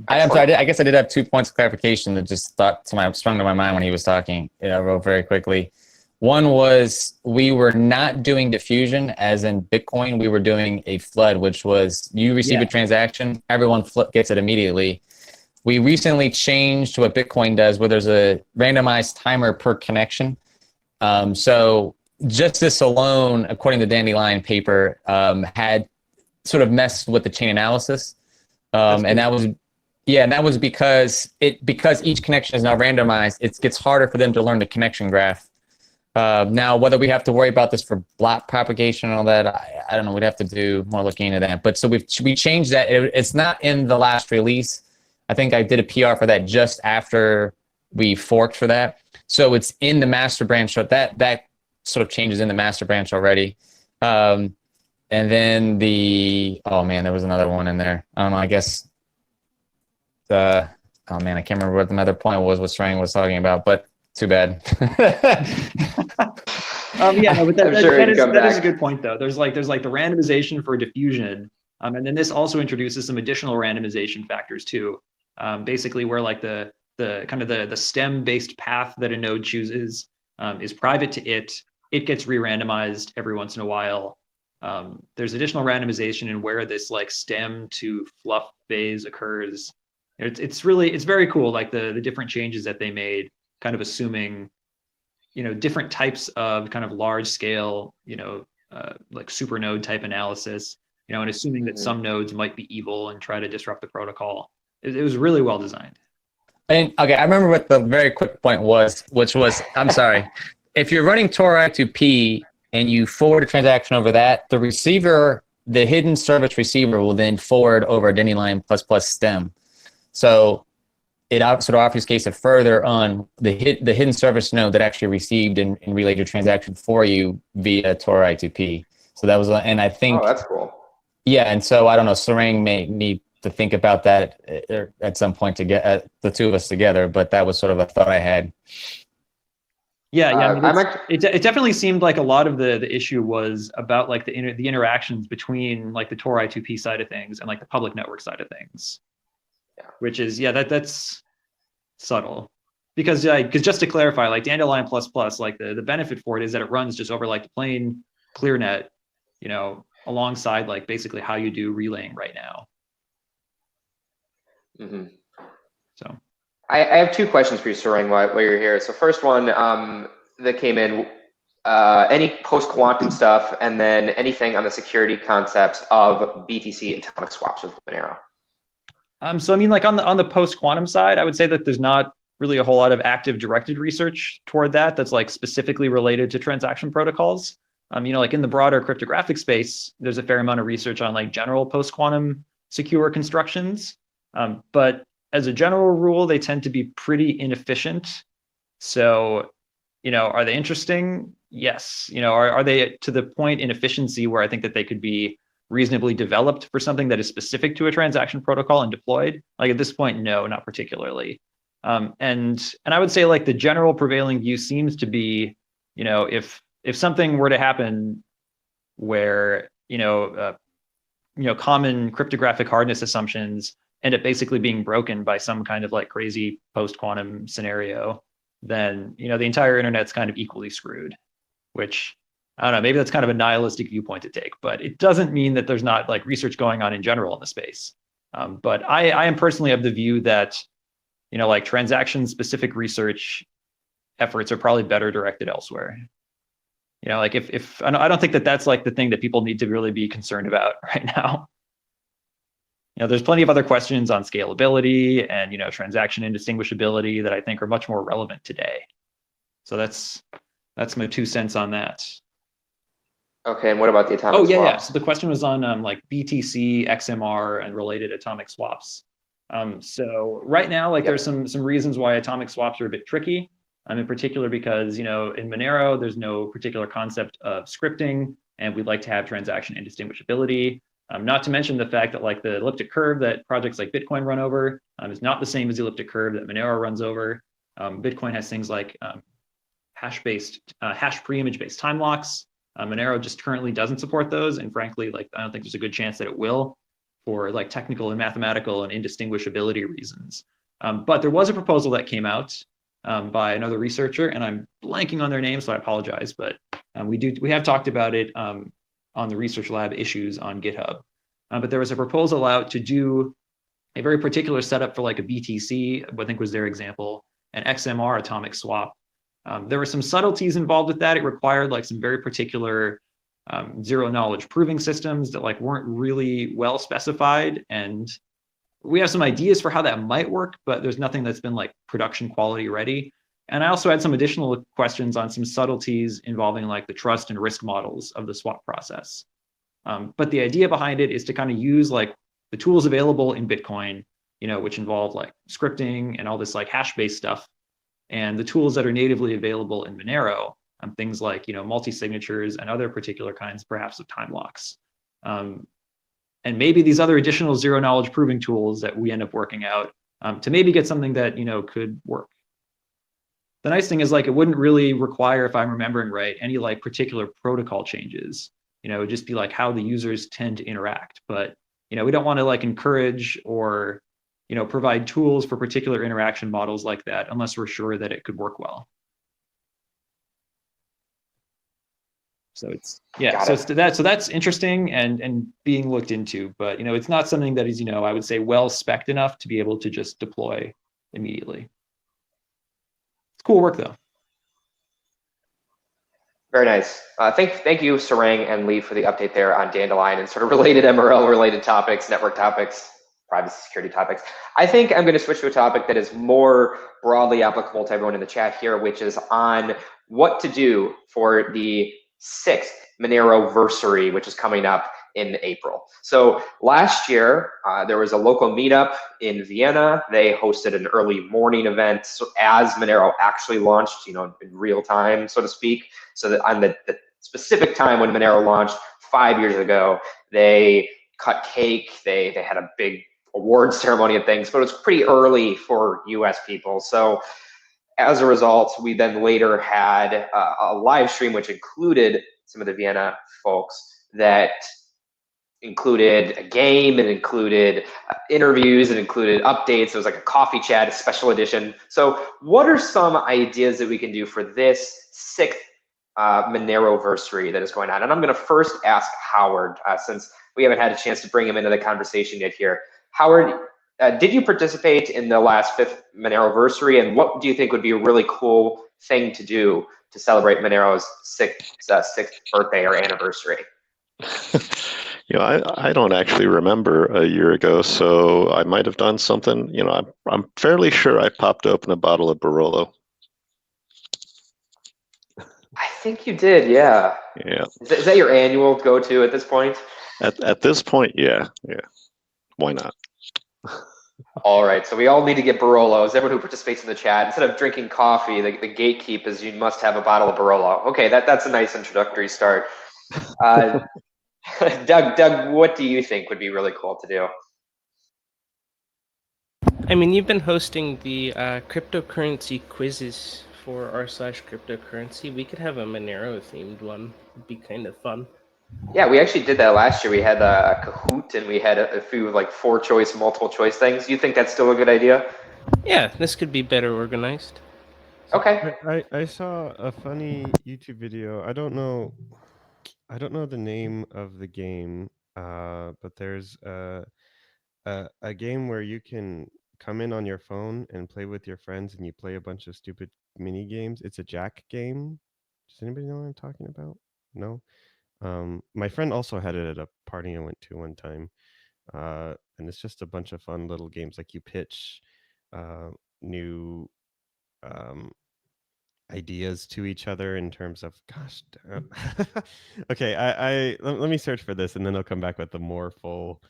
I guess I did have 2 points of clarification that just sprung to my mind when he was talking, real very quickly. One was we were not doing diffusion as in Bitcoin. We were doing a flood, which was you receive a transaction, everyone gets it immediately. We recently changed to what Bitcoin does, where there's a randomized timer per connection. So just this alone, according to the Dandelion paper, had sort of messed with the chain analysis. And that was because each connection is now randomized, it gets harder for them to learn the connection graph. Now, whether we have to worry about this for block propagation and all that, I don't know. We'd have to do more looking into that. But so we changed that. It's not in the last release. I think I did a PR for that just after we forked for that. So it's in the master branch. So that sort of changes in the master branch already. And then there was another one in there. I don't know. I guess I can't remember what the other point was. What Strang was talking about, but too bad. But that is a good point though. There's like the randomization for diffusion, and then this also introduces some additional randomization factors too. Basically, where like the kind of the stem based path that a node chooses is private to it. It gets re-randomized every once in a while. There's additional randomization in where this like stem to fluff phase occurs. It's very cool. Like the different changes that they made, kind of assuming, different types of kind of large scale, like supernode type analysis, and assuming that some nodes might be evil and try to disrupt the protocol. It was really well designed. And okay, I remember what the very quick point was, which was, I'm sorry, if you're running Tor I2P and you forward a transaction over that, the receiver, the hidden service receiver will then forward over a Dandelion ++ stem. So it sort of obfuscates it further on the hidden service node that actually received and relayed your transaction for you via Tor I2P. So that was, and I think, Oh, that's cool. yeah, and so I don't know, Sarang may need to think about that at some point to get the two of us together, but that was sort of a thought I had. Yeah, yeah. I mean, I'm it definitely seemed like a lot of the issue was about like the interactions between like the Tor I2P side of things and like the public network side of things. Yeah. Which is, yeah, that's subtle. Because just to clarify, like Dandelion ++, like the benefit for it is that it runs just over like the plain ClearNet, you know, alongside like basically how you do relaying right now. Mm-hmm. So I have two questions for you, Sarang, while you're here. So first one that came in, any post-quantum stuff, and then anything on the security concepts of BTC atomic swaps with Monero. So I mean, like on the post-quantum side, I would say that there's not really a whole lot of active directed research toward that's like specifically related to transaction protocols. You know, like in the broader cryptographic space, there's a fair amount of research on like general post-quantum secure constructions. But as a general rule, they tend to be pretty inefficient. So, you know, are they interesting? Yes. You know, are they to the point in efficiency where I think that they could be reasonably developed for something that is specific to a transaction protocol and deployed? Like at this point, no, not particularly. And I would say like the general prevailing view seems to be, you know, if something were to happen where, common cryptographic hardness assumptions end up basically being broken by some kind of like crazy post-quantum scenario, then, you know, the entire internet's kind of equally screwed, which I don't know, maybe that's kind of a nihilistic viewpoint to take, but it doesn't mean that there's not like research going on in general in the space. But I am personally of the view that, you know, like transaction specific research efforts are probably better directed elsewhere. You know, like if I don't think that that's like the thing that people need to really be concerned about right now. You know, there's plenty of other questions on scalability and, you know, transaction indistinguishability that I think are much more relevant today. So that's my 2 cents on that. Okay, and what about the atomic swaps? Yeah. So the question was on like BTC, XMR, and related atomic swaps. So right now, like there's some reasons why atomic swaps are a bit tricky. In particular because, you know, in Monero, there's no particular concept of scripting, and we'd like to have transaction indistinguishability. Not to mention the fact that like the elliptic curve that projects like Bitcoin run over is not the same as the elliptic curve that Monero runs over. Bitcoin has things like hash pre-image-based time locks. Monero just currently doesn't support those, and frankly, like I don't think there's a good chance that it will, for like technical and mathematical and indistinguishability reasons. But there was a proposal that came out by another researcher, and I'm blanking on their name, so I apologize. But we have talked about it on the research lab issues on GitHub. But there was a proposal out to do a very particular setup for like a BTC, I think was their example, an XMR atomic swap. There were some subtleties involved with that. It required like some very particular zero knowledge proving systems that like weren't really well specified. And we have some ideas for how that might work, but there's nothing that's been like production quality ready. And I also had some additional questions on some subtleties involving like the trust and risk models of the swap process. But the idea behind it is to kind of use like the tools available in Bitcoin, you know, which involve like scripting and all this like hash-based stuff, and the tools that are natively available in Monero, things like, you know, multi-signatures and other particular kinds, perhaps, of time locks. And maybe these other additional zero knowledge proving tools that we end up working out to maybe get something that, you know, could work. The nice thing is like it wouldn't really require, if I'm remembering right, any like particular protocol changes. You know, it would just be like how the users tend to interact. But, you know, we don't want to like encourage or, you know, provide tools for particular interaction models like that unless we're sure that it could work well. So it's, yeah, so that's interesting and being looked into, but, you know, it's not something that is, you know, I would say well spec'd enough to be able to just deploy immediately. It's cool work though. Very nice. Thank you, Sarang and Lee, for the update there on Dandelion and sort of related MRL related topics, network topics. privacy security topics. I think I'm going to switch to a topic that is more broadly applicable to everyone in the chat here, which is on what to do for the 6th Monero-versary, which is coming up in April. So last year, there was a local meetup in Vienna. They hosted an early morning event as Monero actually launched, in real time, so to speak. So that on the specific time when Monero launched 5 years ago, they cut cake, they had a big award ceremony and things, but it was pretty early for US people. So as a result, we then later had a live stream which included some of the Vienna folks, that included a game, it included interviews, it included updates. It was like a coffee chat, a special edition. So what are some ideas that we can do for this 6th Monero-versary that is going on? And I'm going to first ask Howard, since we haven't had a chance to bring him into the conversation yet here. Howard, did you participate in the last 5th Monero-versary, and what do you think would be a really cool thing to do to celebrate Monero's 6th birthday or anniversary? I don't actually remember a year ago, so I might have done something. I'm fairly sure I popped open a bottle of Barolo. I think you did, yeah. Yeah. Is that your annual go-to at this point? At this point, yeah. Why not? All right, so we all need to get Barolos. Everyone who participates in the chat, instead of drinking coffee, the gatekeep is you must have a bottle of Barolo. Okay, that's a nice introductory start. Doug, what do you think would be really cool to do? I mean, you've been hosting the cryptocurrency quizzes for r/cryptocurrency. We could have a Monero-themed one. It'd be kind of fun. Yeah, we actually did that last year. We had a Kahoot, and we had a few like 4-choice, multiple-choice things. You think that's still a good idea? Yeah, this could be better organized. Okay. I saw a funny YouTube video. I don't know the name of the game, but there's a game where you can come in on your phone and play with your friends, and you play a bunch of stupid mini games. It's a Jack game. Does anybody know what I'm talking about? No. My friend also had it at a party I went to one time, and it's just a bunch of fun little games. Like you pitch new ideas to each other in terms of, gosh, okay, let me search for this, and then I'll come back with the more full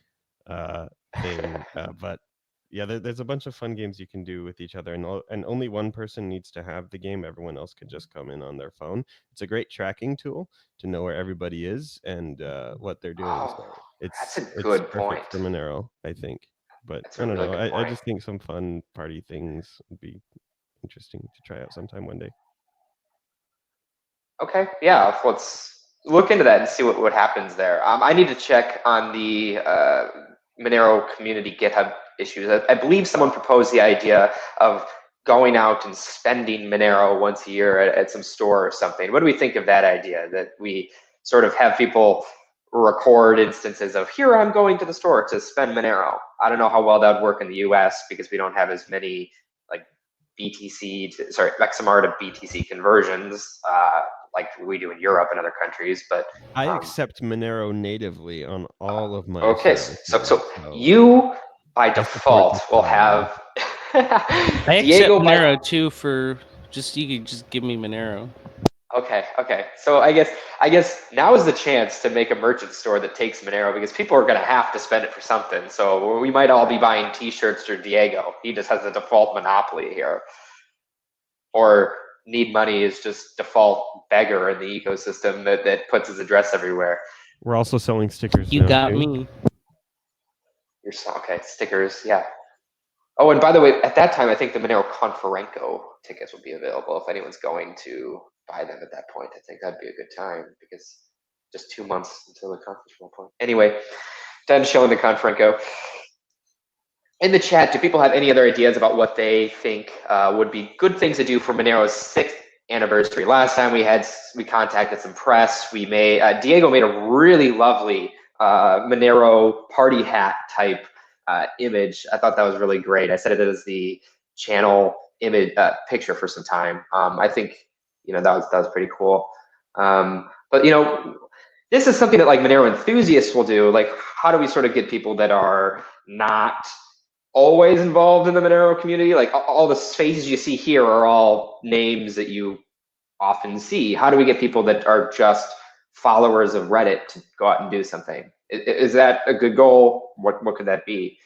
thing. But yeah, there's a bunch of fun games you can do with each other, and only one person needs to have the game. Everyone else can just come in on their phone. It's a great tracking tool to know where everybody is and what they're doing. So that's a good point for Monero, I think. But I don't know. I just think some fun party things would be interesting to try out sometime one day. Okay, yeah, let's look into that and see what happens there. I need to check on the Monero community GitHub issues. I believe someone proposed the idea of going out and spending Monero once a year at some store or something. What do we think of that idea, that we sort of have people record instances of, here I'm going to the store to spend Monero? I don't know how well that would work in the US because we don't have as many like XMR to BTC conversions like we do in Europe and other countries. But I accept Monero natively on all of my so you by default will have I accept Monero too, for you could just give me Monero. Okay. So I guess now is the chance to make a merchant store that takes Monero, because people are going to have to spend it for something. So we might all be buying T-shirts for Diego. He just has the default monopoly here. Or Need Money is just default beggar in the ecosystem that puts his address everywhere. We're also selling stickers. You got me. Okay, stickers, yeah. Oh, and by the way, at that time, I think the Monero Conferenco tickets will be available if anyone's going to buy them at that point. I think that'd be a good time, because just 2 months until the conference will point. Anyway, done showing the Conferenco. In the chat, do people have any other ideas about what they think would be good things to do for Monero's 6th anniversary? Last time we contacted some press. Diego made a really lovely Monero party hat type image. I thought that was really great. I set it as the channel image picture for some time. I think that was pretty cool. But this is something that like Monero enthusiasts will do. Like, how do we sort of get people that are not always involved in the Monero community? Like all the faces you see here are all names that you often see. How do we get people that are just followers of Reddit to go out and do something? Is that a good goal? What could that be?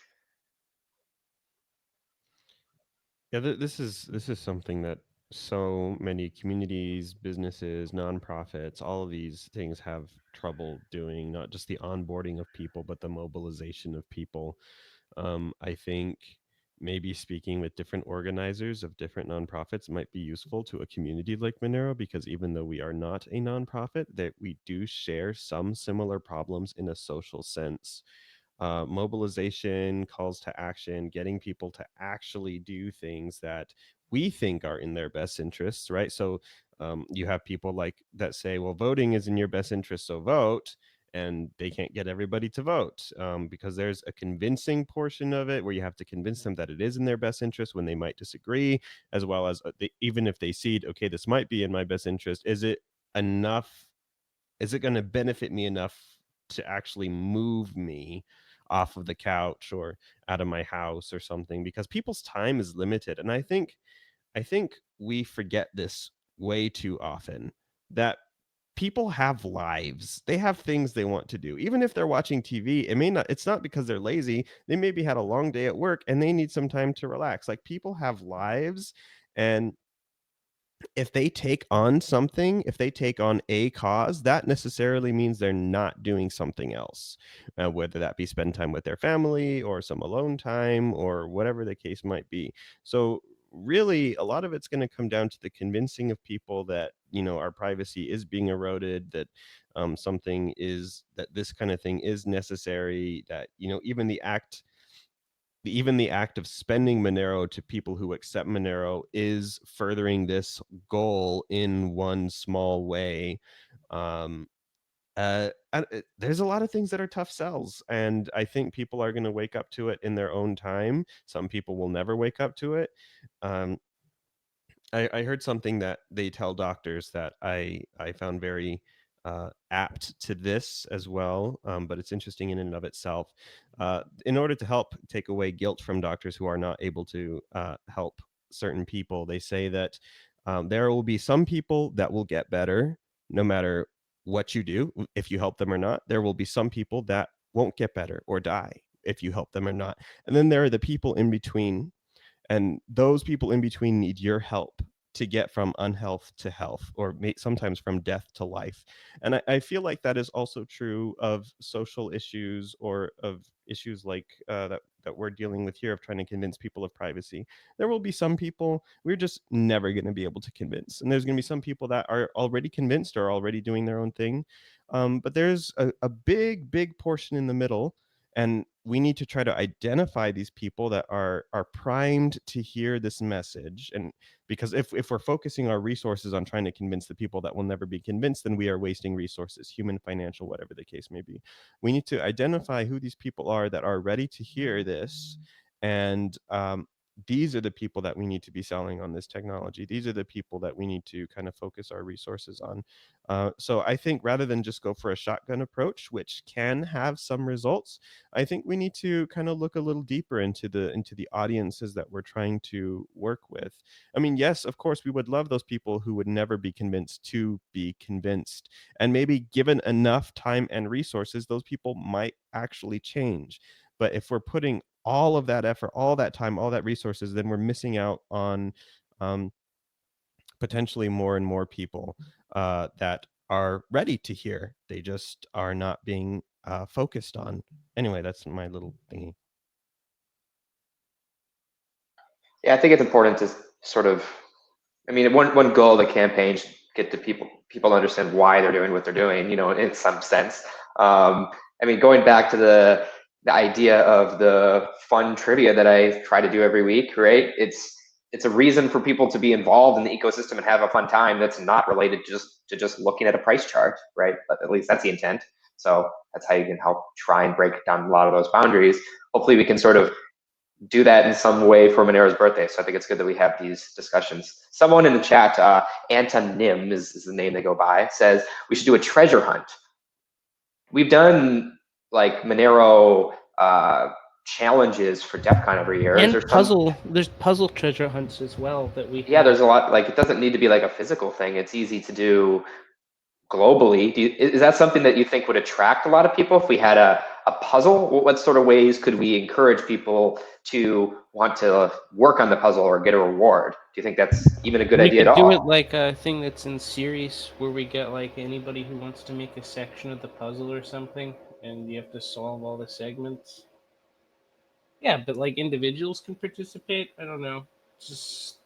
Yeah, this is something that so many communities, businesses, nonprofits, all of these things have trouble doing. Not just the onboarding of people, but the mobilization of people. I think maybe speaking with different organizers of different nonprofits might be useful to a community like Monero, because even though we are not a nonprofit, that we do share some similar problems in a social sense. Mobilization, calls to action, getting people to actually do things that we think are in their best interests, right? So you have people like that say, well, voting is in your best interest, so vote. And they can't get everybody to vote because there's a convincing portion of it where you have to convince them that it is in their best interest when they might disagree, as well as even if they see, okay, this might be in my best interest, is it enough? Is it going to benefit me enough to actually move me off of the couch or out of my house or something? Because people's time is limited. And I think we forget this way too often, that people have lives. They have things they want to do. Even if they're watching TV, it's not because they're lazy. They maybe had a long day at work and they need some time to relax. Like, people have lives, and if they take on something, if they take on a cause, that necessarily means they're not doing something else, whether that be spend time with their family or some alone time or whatever the case might be. So really, a lot of it's going to come down to the convincing of people that, our privacy is being eroded, that that this kind of thing is necessary, that, even the act of spending Monero to people who accept Monero is furthering this goal in one small way. There's a lot of things that are tough sells, and I think people are going to wake up to it in their own time. Some people will never wake up to it. I heard something that they tell doctors that I found very apt to this as well, but it's interesting in and of itself. In order to help take away guilt from doctors who are not able to help certain people, they say that there will be some people that will get better no matter what you do, if you help them or not. There will be some people that won't get better or die if you help them or not. And then there are the people in between, and those people in between need your help to get from unhealth to health, or sometimes from death to life. And I feel like that is also true of social issues, or of issues like that we're dealing with here, of trying to convince people of privacy. There will be some people we're just never going to be able to convince, and there's going to be some people that are already convinced or already doing their own thing. But there's a big portion in the middle, and we need to try to identify these people that are primed to hear this message. And because if we're focusing our resources on trying to convince the people that will never be convinced, then we are wasting resources, human, financial, whatever the case may be. We need to identify who these people are that are ready to hear this, and these are the people that we need to be selling on this technology. These are the people that we need to kind of focus our resources on. So I think rather than just go for a shotgun approach, which can have some results, I think we need to kind of look a little deeper into the audiences that we're trying to work with. I mean, yes, of course, we would love those people who would never be convinced to be convinced. And maybe given enough time and resources, those people might actually change. But if we're putting all of that effort, all that time, all that resources, then we're missing out on potentially more and more people that are ready to hear. They just are not being focused on. Anyway, that's my little thingy. Yeah, I think it's important to sort of, I mean, one goal of the campaign should get to people to understand why they're doing what they're doing, in some sense. I mean, going back to the idea of the fun trivia that I try to do every week, right? It's a reason for people to be involved in the ecosystem and have a fun time that's not related to just looking at a price chart, right? But at least that's the intent. So that's how you can help try and break down a lot of those boundaries. Hopefully we can sort of do that in some way for Monero's birthday. So I think it's good that we have these discussions. Someone in the chat, Anton Nim is the name they go by, says we should do a treasure hunt. we've done like Monero challenges for DEFCON every year. Is And there some? puzzle, there's puzzle treasure hunts as well that we Yeah, have. there's a lot. Like it doesn't need to be like a physical thing. It's easy to do globally. Is that something that you think would attract a lot of people if we had a puzzle? What sort of ways could we encourage people to want to work on the puzzle or get a reward? Do you think that's even a good We idea could at do all? it like a thing that's in series where we get like anybody who wants to make a section of the puzzle or something, and you have to solve all the segments. Yeah, but like individuals can participate. I don't know. Just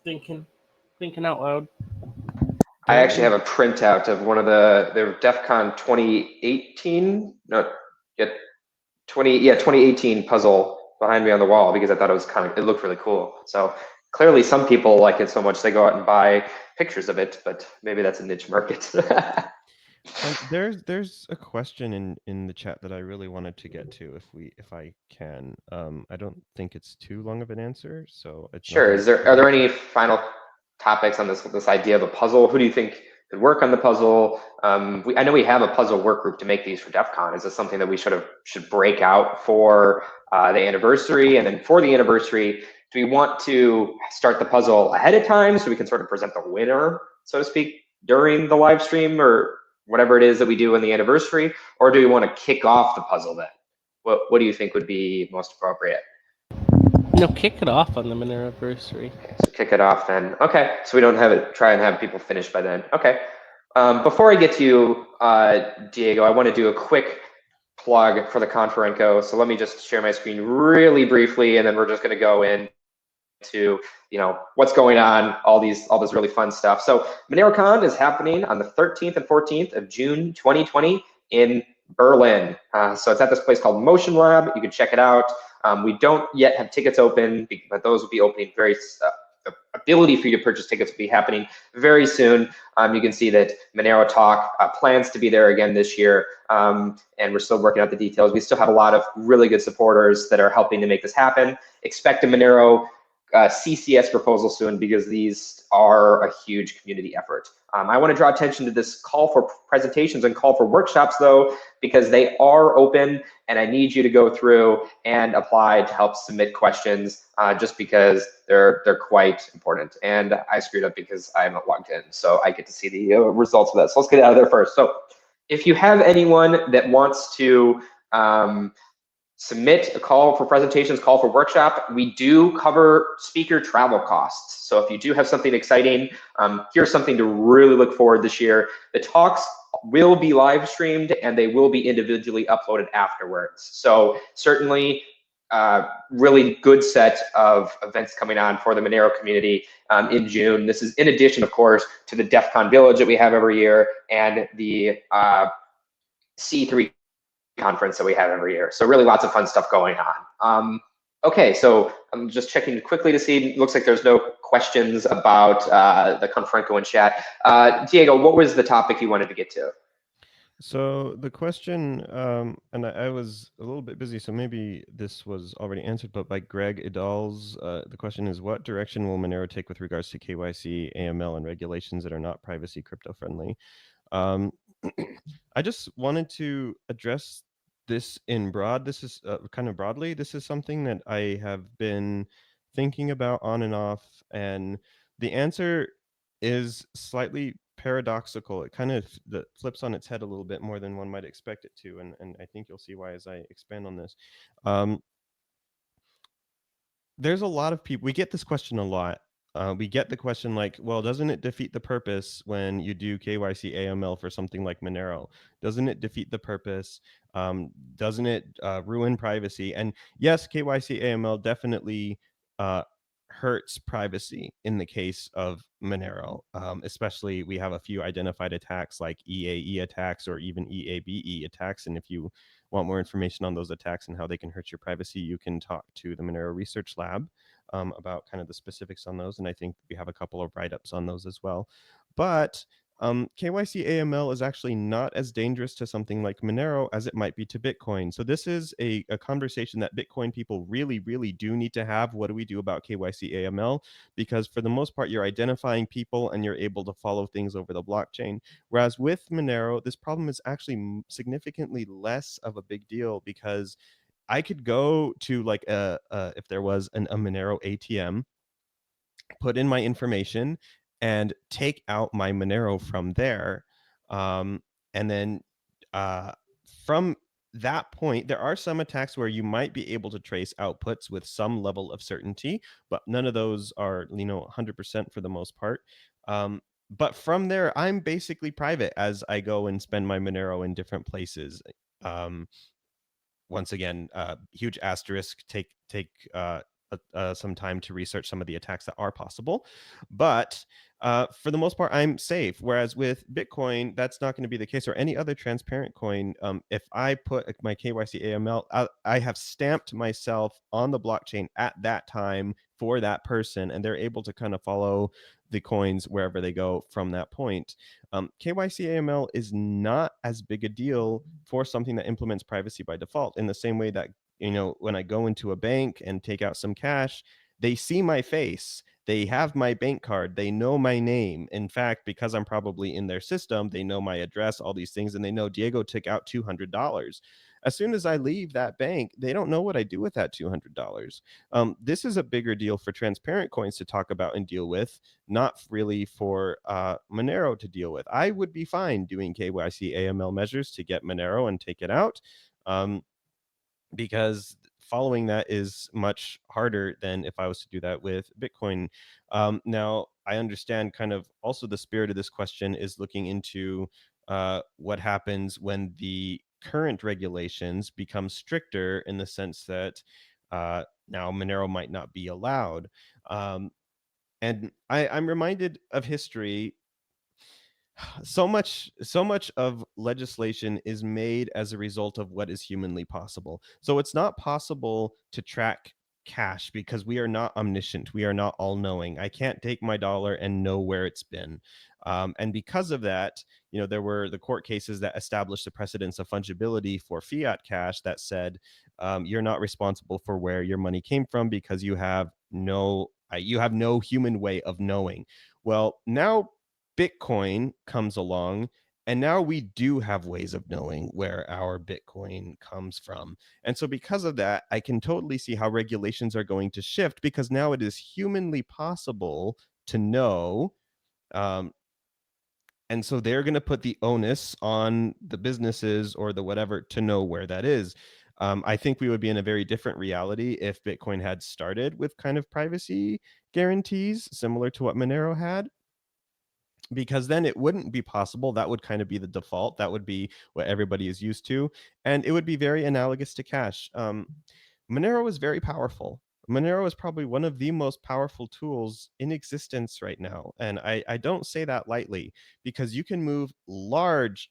thinking out loud. I actually have a printout of one of the DEFCON 2018, no, yeah, 2018 puzzle behind me on the wall because I thought it looked really cool. So clearly some people like it so much they go out and buy pictures of it, but maybe that's a niche market. There's a question in the chat that I really wanted to get to if I can. I don't think it's too long of an answer, so it's Sure. nothing. Are there any final topics on this idea of a puzzle? Who do you think could work on the puzzle? I know we have a puzzle work group to make these for DEF CON. Is this something that we should break out for the anniversary? And then for the anniversary, do we want to start the puzzle ahead of time so we can sort of present the winner, so to speak, during the live stream or whatever it is that we do in the anniversary? Or do we want to kick off the puzzle then? What do you think would be most appropriate? No, kick it off on the Monero anniversary. Okay, so kick it off then. Okay, so we don't try and have people finish by then. Okay. Before I get to you, Diego, I want to do a quick plug for the Conferenco. So let me just share my screen really briefly, and then we're just going to go into what's going on, all this really fun stuff. So MoneroCon is happening on the 13th and 14th of June 2020 in Berlin. So it's at this place called Motion Lab. You can check it out. We don't yet have tickets open, but those will be opening very. The ability for you to purchase tickets will be happening very soon. You can see that Monero Talk plans to be there again this year, and we're still working out the details. We still have a lot of really good supporters that are helping to make this happen. Expect a Monero CCS proposal soon because these are a huge community effort. I want to draw attention to this call for presentations and call for workshops though, because they are open and I need you to go through and apply to help submit questions just because they're quite important. And I screwed up because I'm not logged in, so I get to see the results of that. So let's get it out of there first. So if you have anyone that wants to submit a call for presentations, call for workshop, we do cover speaker travel costs. So if you do have something exciting, here's something to really look forward this year. The talks will be live streamed and they will be individually uploaded afterwards. So certainly really good set of events coming on for the Monero community in June. This is in addition, of course, to the DEFCON Village that we have every year and the C3 conference that we have every year. So really lots of fun stuff going on. Okay, so I'm just checking quickly to see, looks like there's no questions about the Conferenco in chat. Diego, what was the topic you wanted to get to? So the question, and I was a little bit busy, so maybe this was already answered, but by Greg Idal's, the question is, what direction will Monero take with regards to KYC, AML, and regulations that are not privacy crypto friendly? I just wanted to address this in broad. This is kind of broadly. This is something that I have been thinking about on and off, and the answer is slightly paradoxical. It kind of flips on its head a little bit more than one might expect it to, and I think you'll see why as I expand on this. There's a lot of people, we get this question a lot. We get the question like, well, doesn't it defeat the purpose when you do KYC AML for something like Monero? Doesn't it defeat the purpose? Doesn't it ruin privacy? And yes, KYC AML definitely hurts privacy in the case of Monero. Especially we have a few identified attacks like EAE attacks or even EABE attacks. And if you want more information on those attacks and how they can hurt your privacy, you can talk to the Monero Research Lab about kind of the specifics on those. And I think we have a couple of write-ups on those as well. But KYC AML is actually not as dangerous to something like Monero as it might be to Bitcoin. So this is a conversation that Bitcoin people really, really do need to have. What do we do about KYC AML? Because for the most part, you're identifying people and you're able to follow things over the blockchain. Whereas with Monero, this problem is actually significantly less of a big deal, because I could go to like if there was a Monero ATM, put in my information and take out my Monero from there. And then from that point, there are some attacks where you might be able to trace outputs with some level of certainty, but none of those are, 100% for the most part. But from there, I'm basically private as I go and spend my Monero in different places. Once again, huge asterisk, take some time to research some of the attacks that are possible. But for the most part, I'm safe. Whereas with Bitcoin, that's not going to be the case, or any other transparent coin. If I put my KYC AML, I have stamped myself on the blockchain at that time for that person, and they're able to kind of follow the coins wherever they go from that point. KYC AML is not as big a deal for something that implements privacy by default, in the same way that, when I go into a bank and take out some cash, they see my face, they have my bank card, they know my name. In fact, because I'm probably in their system, they know my address, all these things, and they know Diego took out $200. As soon as I leave that bank, they don't know what I do with that $200. This is a bigger deal for transparent coins to talk about and deal with, not really for Monero to deal with. I would be fine doing KYC AML measures to get Monero and take it out, because following that is much harder than if I was to do that with Bitcoin. Now, I understand kind of also the spirit of this question is looking into what happens when the current regulations become stricter, in the sense that now Monero might not be allowed. And I'm reminded of history. So much of legislation is made as a result of what is humanly possible. So it's not possible to track cash because we are not omniscient. We are not all knowing. I can't take my dollar and know where it's been. And because of that, there were the court cases that established the precedence of fungibility for fiat cash that said you're not responsible for where your money came from because you have no human way of knowing. Well, now Bitcoin comes along, and now we do have ways of knowing where our Bitcoin comes from. And so because of that, I can totally see how regulations are going to shift, because now it is humanly possible to know. And so they're going to put the onus on the businesses or the whatever to know where that is. I think we would be in a very different reality if Bitcoin had started with kind of privacy guarantees similar to what Monero had, because then it wouldn't be possible. That would kind of be the default. That would be what everybody is used to. And it would be very analogous to cash. Monero is very powerful. Monero is probably one of the most powerful tools in existence right now. And I don't say that lightly, because you can move large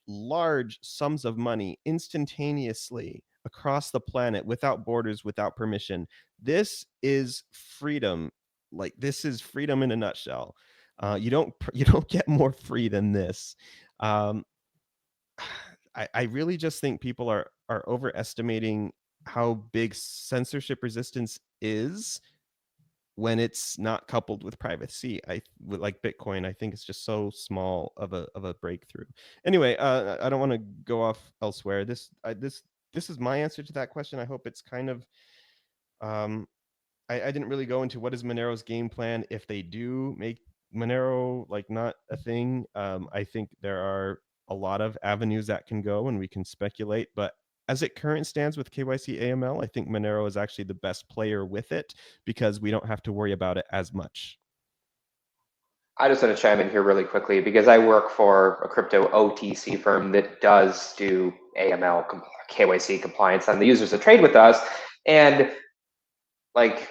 sums of money instantaneously across the planet without borders, without permission. This is freedom. Like, this is freedom in a nutshell. You don't get more free than this. I really just think people are overestimating how big censorship resistance is when it's not coupled with privacy. Like Bitcoin, I think it's just so small of a breakthrough. Anyway, I don't want to go off elsewhere. This is my answer to that question. I hope it's kind of I didn't really go into what is Monero's game plan if they do make Monero like not a thing. I think there are a lot of avenues that can go, and we can speculate. But as it current stands with KYC AML, I think Monero is actually the best player with it, because we don't have to worry about it as much. I just want to chime in here really quickly, because I work for a crypto OTC firm that does do AML KYC compliance on the users that trade with us. And like,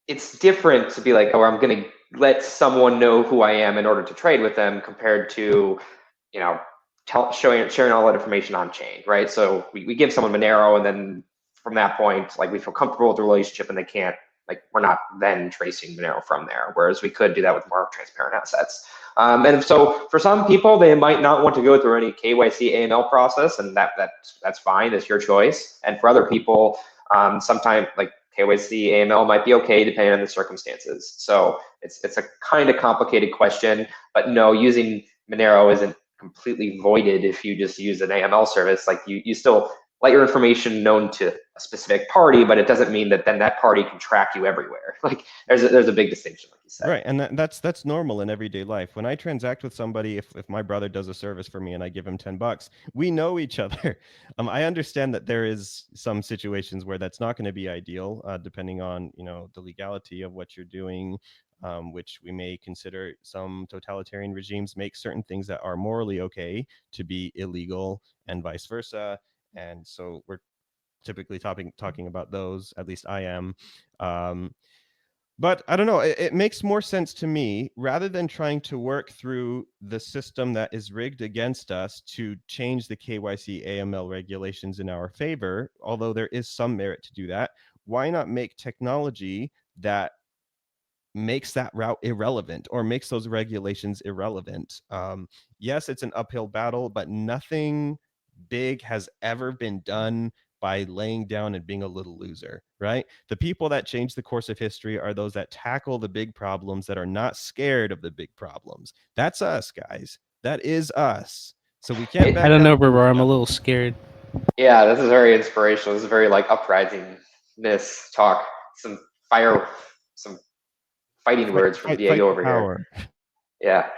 it's different to be like, oh, I'm going to let someone know who I am in order to trade with them, compared to, sharing all that information on chain, right? So we give someone Monero, and then from that point, like, we feel comfortable with the relationship, and they can't like we're not then tracing Monero from there, whereas we could do that with more transparent assets. And so for some people, they might not want to go through any KYC AML process, and that's fine, it's your choice. And for other people, sometimes like KYC AML might be okay depending on the circumstances. So it's a kind of complicated question, but no, using Monero isn't completely voided if you just use an AML service. Like you still let your information known to a specific party, but it doesn't mean that then that party can track you everywhere. Like there's a big distinction, like you said. Right, and that's normal in everyday life. When I transact with somebody, if my brother does a service for me and I give him $10, we know each other. I understand that there is some situations where that's not going to be ideal, depending on the legality of what you're doing, which we may consider. Some totalitarian regimes make certain things that are morally okay to be illegal, and vice versa. And so we're typically talking about those. At least I am. But I don't know, it makes more sense to me, rather than trying to work through the system that is rigged against us to change the KYC AML regulations in our favor, although there is some merit to do that. Why not make technology that makes that route irrelevant or makes those regulations irrelevant? Yes, it's an uphill battle, but nothing big has ever been done by laying down and being a little loser, right? The people that change the course of history are those that tackle the big problems, that are not scared of the big problems. That's us, guys. That is us. So we can't back I don't down. know, Revoir, I'm a little scared. Yeah, this is very inspirational. This is very like uprisingness talk. Some fighting words from Diego over here. Yeah.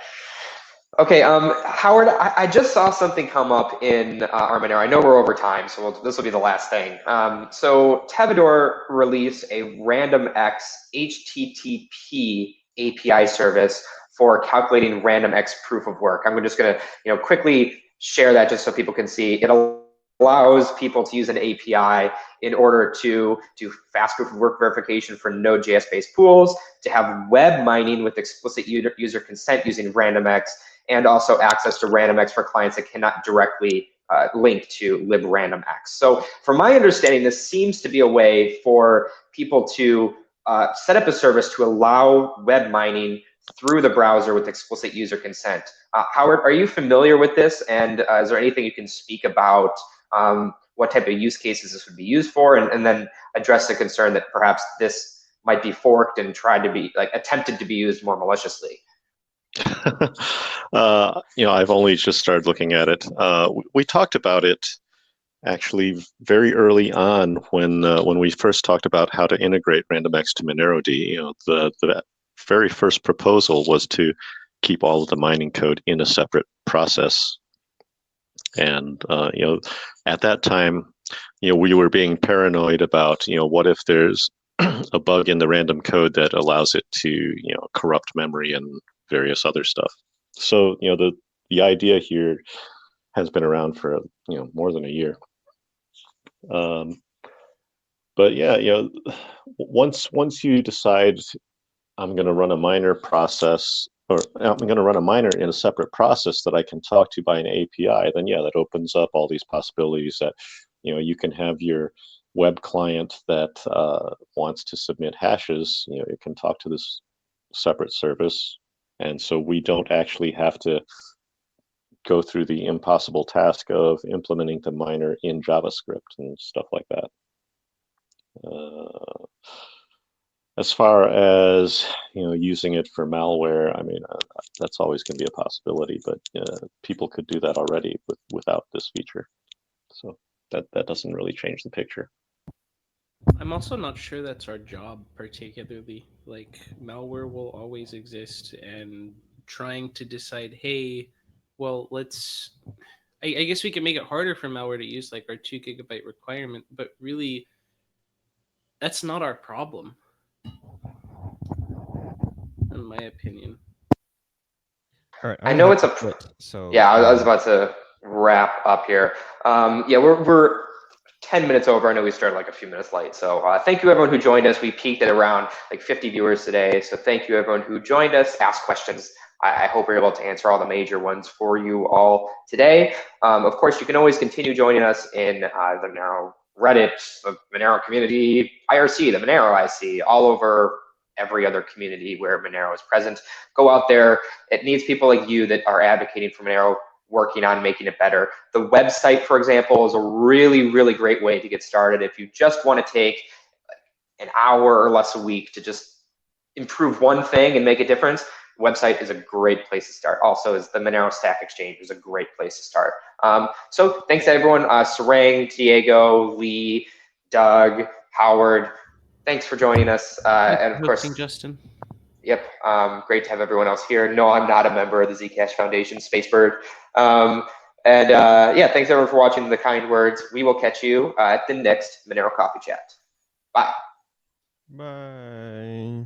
Okay, Howard, I just saw something come up in our Monero. I know we're over time, so this will be the last thing. So Tevador released a RandomX HTTP API service for calculating RandomX proof of work. I'm just going to quickly share that just so people can see. It allows people to use an API in order to do fast proof of work verification for Node.js-based pools, to have web mining with explicit user consent using RandomX, and also access to RandomX for clients that cannot directly link to libRandomX. So from my understanding, this seems to be a way for people to set up a service to allow web mining through the browser with explicit user consent. Howard, are you familiar with this? And is there anything you can speak about what type of use cases this would be used for, and then address the concern that perhaps this might be forked and tried to be attempted to be used more maliciously? I've only just started looking at it. We talked about it actually very early on when we first talked about how to integrate RandomX to Monero D. The very first proposal was to keep all of the mining code in a separate process. And at that time, we were being paranoid about what if there's a bug in the random code that allows it to corrupt memory and various other stuff. So the idea here has been around for more than a year. But yeah, once you decide I'm going to run a miner process, or I'm going to run a miner in a separate process that I can talk to by an API, then yeah, that opens up all these possibilities that you can have your web client that wants to submit hashes. It can talk to this separate service. And so we don't actually have to go through the impossible task of implementing the miner in JavaScript and stuff like that. As far as using it for malware, I mean, that's always going to be a possibility, but people could do that already without this feature. So that doesn't really change the picture. I'm also not sure that's our job particularly. Like, malware will always exist, and trying to decide, hey, well, I guess we can make it harder for malware to use like our 2 GB requirement, but really that's not our problem, in my opinion. All right, I know it's a so yeah. I was about to wrap up here. Yeah, we're 10 minutes over. I know we started like a few minutes late. So thank you everyone who joined us. We peaked at around like 50 viewers today. So thank you everyone who joined us, asked questions. I hope we're able to answer all the major ones for you all today. Of course, you can always continue joining us in the Monero Reddit, the Monero community, IRC, the Monero IC, all over every other community where Monero is present. Go out there. It needs people like you that are advocating for Monero, working on making it better. The website, for example, is a really, really great way to get started. If you just want to take an hour or less a week to just improve one thing and make a difference, website is a great place to start. Also, is the Monero Stack Exchange is a great place to start. So thanks to everyone, Sarang, Diego, Lee, Doug, Howard. Thanks for joining us. And of course, Justin. Yep, great to have everyone else here. No, I'm not a member of the Zcash Foundation, Spacebird. Yeah, thanks everyone for watching the kind words. We will catch you at the next Monero Coffee Chat. Bye. Bye.